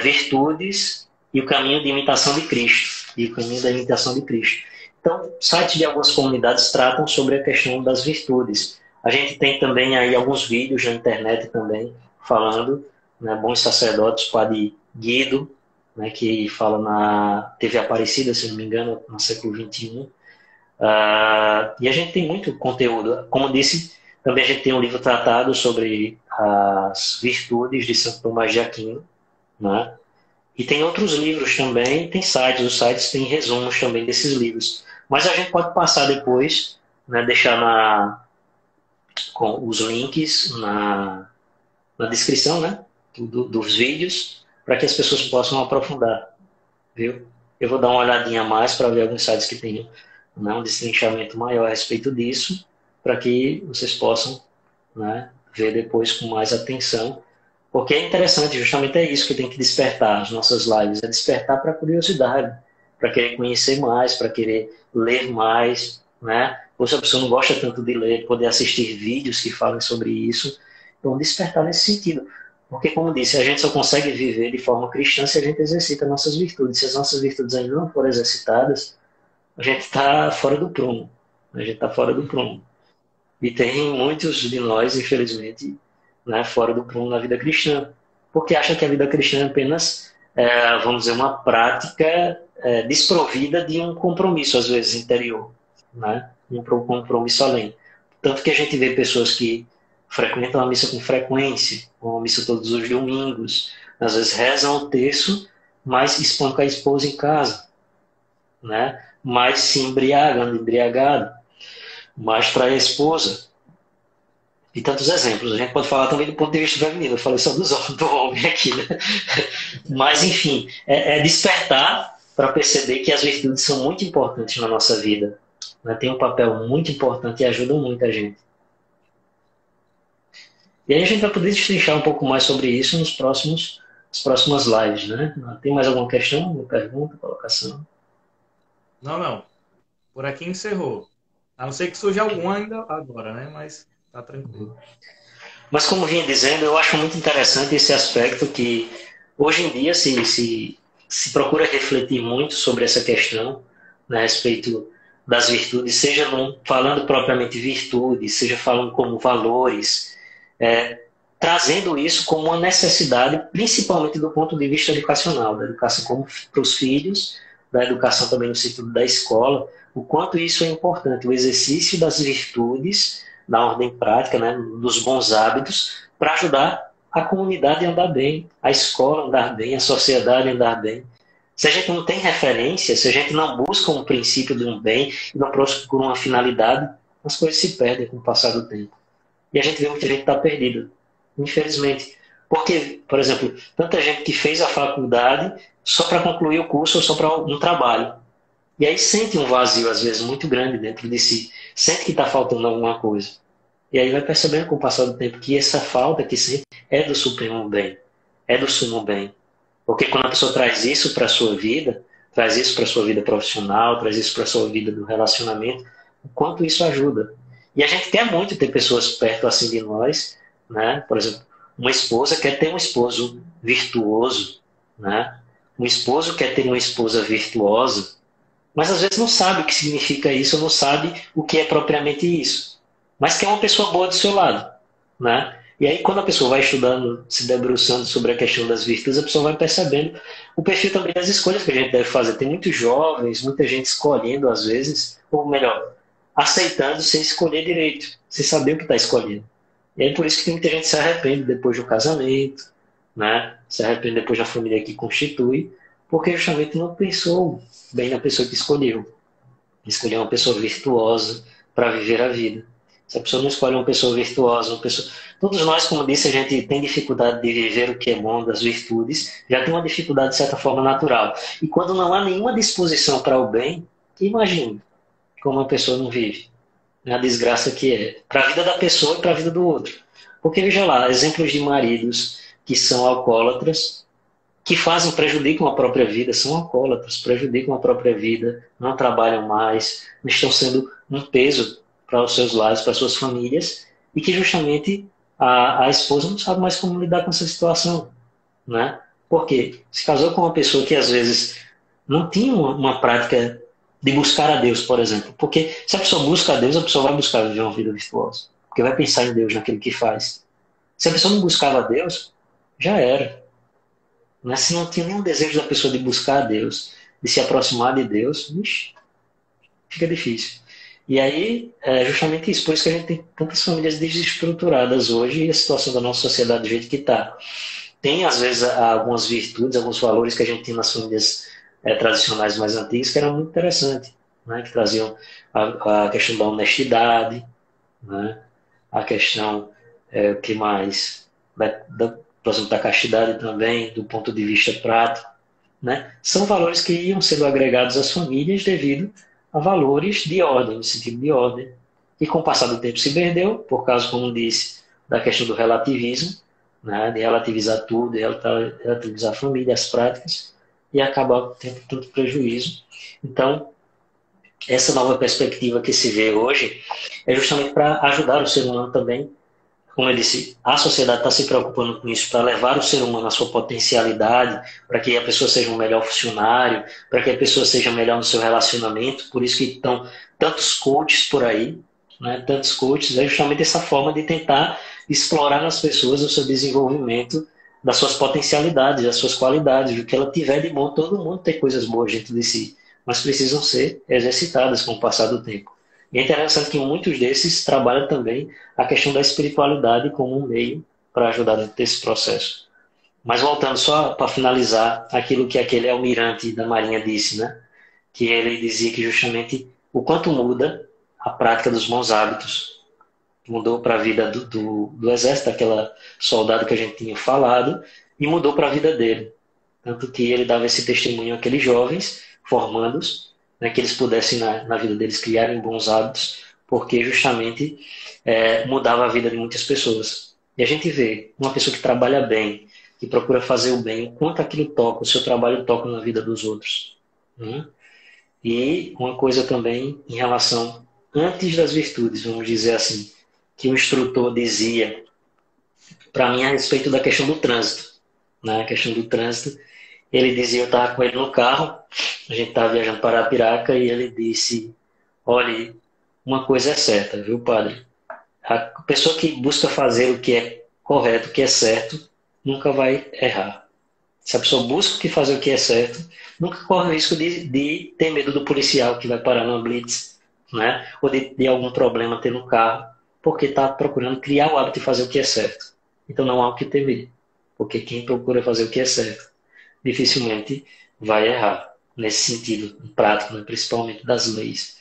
Virtudes e o caminho de imitação de Cristo, e o caminho da imitação de Cristo. Então, sites de algumas comunidades tratam sobre a questão das virtudes. A gente tem também aí alguns vídeos na internet também falando, né, bons sacerdotes, o Padre Guido, né, que fala na TV Aparecida, se não me engano, no século XXI. E a gente tem muito conteúdo. Como disse, também a gente tem um livro tratado sobre as virtudes de Santo Tomás de Aquino, né? E tem outros livros também, tem sites, os sites têm resumos também desses livros. Mas a gente pode passar depois, né, deixar com os links na descrição, né, dos vídeos, para que as pessoas possam aprofundar, viu? Eu vou dar uma olhadinha a mais para ver alguns sites que tenham, né, um destrinchamento maior a respeito disso, para que vocês possam, né, ver depois com mais atenção. Porque é interessante, justamente é isso que tem que despertar as nossas lives, é despertar para a curiosidade, para querer conhecer mais, para querer ler mais, né? Ou se a pessoa não gosta tanto de ler, poder assistir vídeos que falem sobre isso, então despertar nesse sentido. Porque, como disse, a gente só consegue viver de forma cristã se a gente exercita nossas virtudes. Se as nossas virtudes ainda não forem exercitadas, a gente está fora do prumo. A gente está fora do prumo. E tem muitos de nós, infelizmente, né, fora do prumo na vida cristã, porque acha que a vida cristã é apenas, vamos dizer, uma prática desprovida de um compromisso, às vezes, interior, né? Um compromisso além. Tanto que a gente vê pessoas que frequentam a missa com frequência, vão à missa todos os domingos, às vezes rezam o terço, mas espancam a esposa em casa, né? Mas se embriagam, embriagado, mais para a esposa. E tantos exemplos. A gente pode falar também do ponto de vista feminino. Eu falei só do homem aqui, né? Mas, enfim, é despertar para perceber que as virtudes são muito importantes na nossa vida, né? Tem um papel muito importante e ajudam muito a gente. E aí a gente vai poder destrinchar um pouco mais sobre isso nas próximas lives, né? Tem mais alguma questão, alguma pergunta, colocação? Não. Por aqui encerrou. A não ser que surja algum ainda agora, né? Mas tá tranquilo. Mas como vinha dizendo, eu acho muito interessante esse aspecto que hoje em dia se procura refletir muito sobre essa questão, né, a respeito das virtudes, seja falando propriamente virtudes, seja falando como valores. trazendo isso como uma necessidade, principalmente do ponto de vista educacional, da educação como para os filhos, da educação também no sentido da escola, o quanto isso é importante, o exercício das virtudes, da ordem prática, né, dos bons hábitos, para ajudar a comunidade a andar bem, a escola a andar bem, a sociedade a andar bem. Se a gente não tem referência, se a gente não busca um princípio de um bem e não procura uma finalidade, as coisas se perdem com o passar do tempo. E a gente vê muita gente estar perdida, infelizmente. Porque, por exemplo, tanta gente que fez a faculdade só para concluir o curso ou só para um trabalho. E aí sente um vazio, às vezes, muito grande dentro de si. Sente que está faltando alguma coisa. E aí vai percebendo com o passar do tempo que essa falta que sente é do supremo bem, é do sumo bem. Porque quando a pessoa traz isso para a sua vida, traz isso para a sua vida profissional, traz isso para a sua vida do relacionamento, o quanto isso ajuda. E a gente quer muito ter pessoas perto assim de nós, né? Por exemplo, uma esposa quer ter um esposo virtuoso, né? Um esposo quer ter uma esposa virtuosa, mas às vezes não sabe o que significa isso, ou não sabe o que é propriamente isso. Mas quer uma pessoa boa do seu lado, né? E aí, quando a pessoa vai estudando, se debruçando sobre a questão das virtudes, a pessoa vai percebendo o perfil também das escolhas que a gente deve fazer. Tem muitos jovens, muita gente escolhendo às vezes, ou melhor, aceitando sem escolher direito, sem saber o que está escolhendo. E aí, por isso que muita gente se arrepende depois do casamento, né? Se arrepende depois da família que constitui, porque justamente não pensou bem na pessoa que escolheu. Escolheu uma pessoa virtuosa para viver a vida. Se a pessoa não escolhe uma pessoa virtuosa, uma pessoa... Todos nós, como disse, a gente tem dificuldade de viver o que é bom, das virtudes, já tem uma dificuldade de certa forma natural. E quando não há nenhuma disposição para o bem, imagine como uma pessoa não vive. A desgraça que é. Para a vida da pessoa e para a vida do outro. Porque veja lá, exemplos de maridos que são alcoólatras, que fazem, prejudicam a própria vida, são alcoólatras, prejudicam a própria vida, não trabalham mais, estão sendo um peso para os seus lares, para as suas famílias, e que justamente a esposa não sabe mais como lidar com essa situação, né? Porque se casou com uma pessoa que às vezes não tinha uma prática de buscar a Deus, por exemplo. Porque se a pessoa busca a Deus, a pessoa vai buscar viver uma vida virtuosa, porque vai pensar em Deus naquilo que faz. Se a pessoa não buscava a Deus, já era. Mas se não tinha nenhum desejo da pessoa de buscar a Deus, de se aproximar de Deus, ixi, fica difícil. E aí, é justamente isso. Por isso que a gente tem tantas famílias desestruturadas hoje e a situação da nossa sociedade do jeito que está. Tem, às vezes, algumas virtudes, alguns valores que a gente tinha nas famílias tradicionais mais antigas que eram muito interessantes, né? Que traziam a questão da honestidade, né? A questão, o que mais? Por exemplo, da castidade também, do ponto de vista prático, né? São valores que iam sendo agregados às famílias devido a valores de ordem, no sentido de ordem, e com o passar do tempo se perdeu, por causa, como disse, da questão do relativismo, né? De relativizar tudo, de relativizar a família, as práticas, e acabar tendo tanto prejuízo. Então, essa nova perspectiva que se vê hoje é justamente para ajudar o ser humano também. Como eu disse, a sociedade está se preocupando com isso para levar o ser humano à sua potencialidade, para que a pessoa seja um melhor funcionário, para que a pessoa seja melhor no seu relacionamento. Por isso que estão tantos coaches por aí, né? Tantos coaches, é justamente essa forma de tentar explorar nas pessoas o seu desenvolvimento das suas potencialidades, das suas qualidades, do que ela tiver de bom. Todo mundo tem coisas boas dentro de si, mas precisam ser exercitadas com o passar do tempo. E é interessante que muitos desses trabalham também a questão da espiritualidade como um meio para ajudar dentro desse processo. Mas voltando só para finalizar aquilo que aquele almirante da Marinha disse, né? Que ele dizia que justamente o quanto muda a prática dos bons hábitos. Mudou para a vida do exército, daquela soldado que a gente tinha falado, e mudou para a vida dele. Tanto que ele dava esse testemunho àqueles jovens, formandos, né, que eles pudessem, na vida deles, criarem bons hábitos, porque justamente mudava a vida de muitas pessoas. E a gente vê uma pessoa que trabalha bem, que procura fazer o bem, o quanto aquilo toca, o seu trabalho toca na vida dos outros. Né? E uma coisa também em relação, antes das virtudes, vamos dizer assim, que o instrutor dizia para mim a respeito da questão do trânsito. Né? A questão do trânsito, ele dizia, eu estava com ele no carro, a gente estava viajando para Arapiraca e ele disse, olha, uma coisa é certa, viu, padre? A pessoa que busca fazer o que é correto, o que é certo, nunca vai errar. Se a pessoa busca fazer o que é certo, nunca corre o risco de ter medo do policial que vai parar numa blitz, né? Ou de algum problema ter no carro, porque está procurando criar o hábito de fazer o que é certo. Então não há o que temer, porque quem procura fazer o que é certo dificilmente vai errar, nesse sentido prático, né? Principalmente das leis.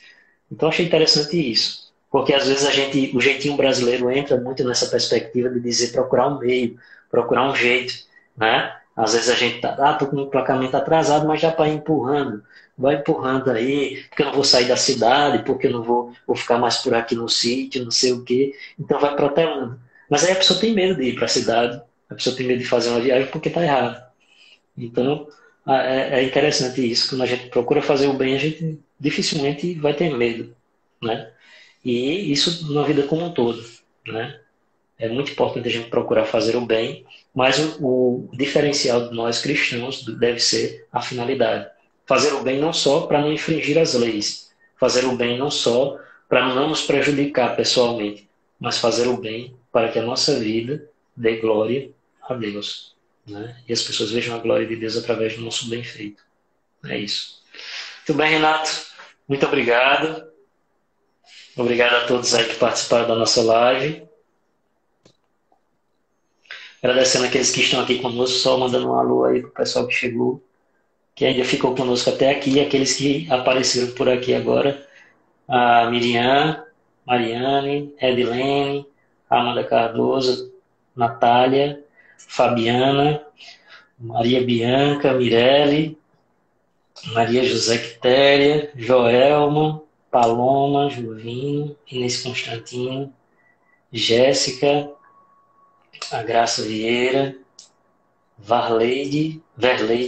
Então achei interessante isso, porque às vezes o jeitinho brasileiro entra muito nessa perspectiva de dizer procurar um meio, procurar um jeito, né? Às vezes a gente tá, tô com o emplacamento atrasado, mas já vai empurrando, vai empurrando aí, porque eu não vou sair da cidade, porque eu não vou ficar mais por aqui no sítio, não sei o quê, então vai protelando. Mas aí a pessoa tem medo de ir para a cidade, a pessoa tem medo de fazer uma viagem porque está errado. Então é interessante isso, quando a gente procura fazer o bem, a gente dificilmente vai ter medo, né? E isso na vida como um todo, né? É muito importante a gente procurar fazer o bem, mas o diferencial de nós cristãos deve ser a finalidade. Fazer o bem não só para não infringir as leis, fazer o bem não só para não nos prejudicar pessoalmente, mas fazer o bem para que a nossa vida dê glória a Deus, né? E as pessoas vejam a glória de Deus através do nosso bem feito. É isso. Muito bem, Renato. Muito obrigado. Obrigado a todos aí que participaram da nossa live. Agradecendo aqueles que estão aqui conosco, só mandando um alô aí pro pessoal que chegou, que ainda ficou conosco até aqui, e aqueles que apareceram por aqui agora, a Miriam, Mariane, Edilene, Amanda Cardoso, Natália, Fabiana, Maria Bianca, Mirelle, Maria José Quitéria, Joelma, Paloma, Juvino, Inês Constantino, Jéssica, a Graça Vieira, Verleide,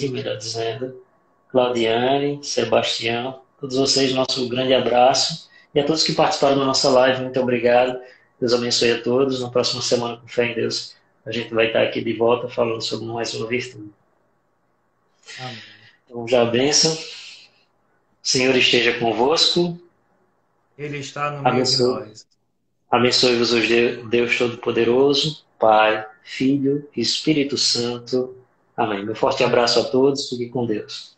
melhor dizendo, Claudiane, Sebastião, todos vocês, nosso grande abraço. E a todos que participaram da nossa live, muito obrigado. Deus abençoe a todos. Na próxima semana, com fé em Deus, a gente vai estar aqui de volta falando sobre mais uma virtude. Amém. Então, já a bênção. O Senhor esteja convosco. Ele está no meio de nós. Abençoe-vos hoje, Deus Todo-Poderoso, Pai, Filho e Espírito Santo. Amém. Meu forte abraço a todos. Fique com Deus.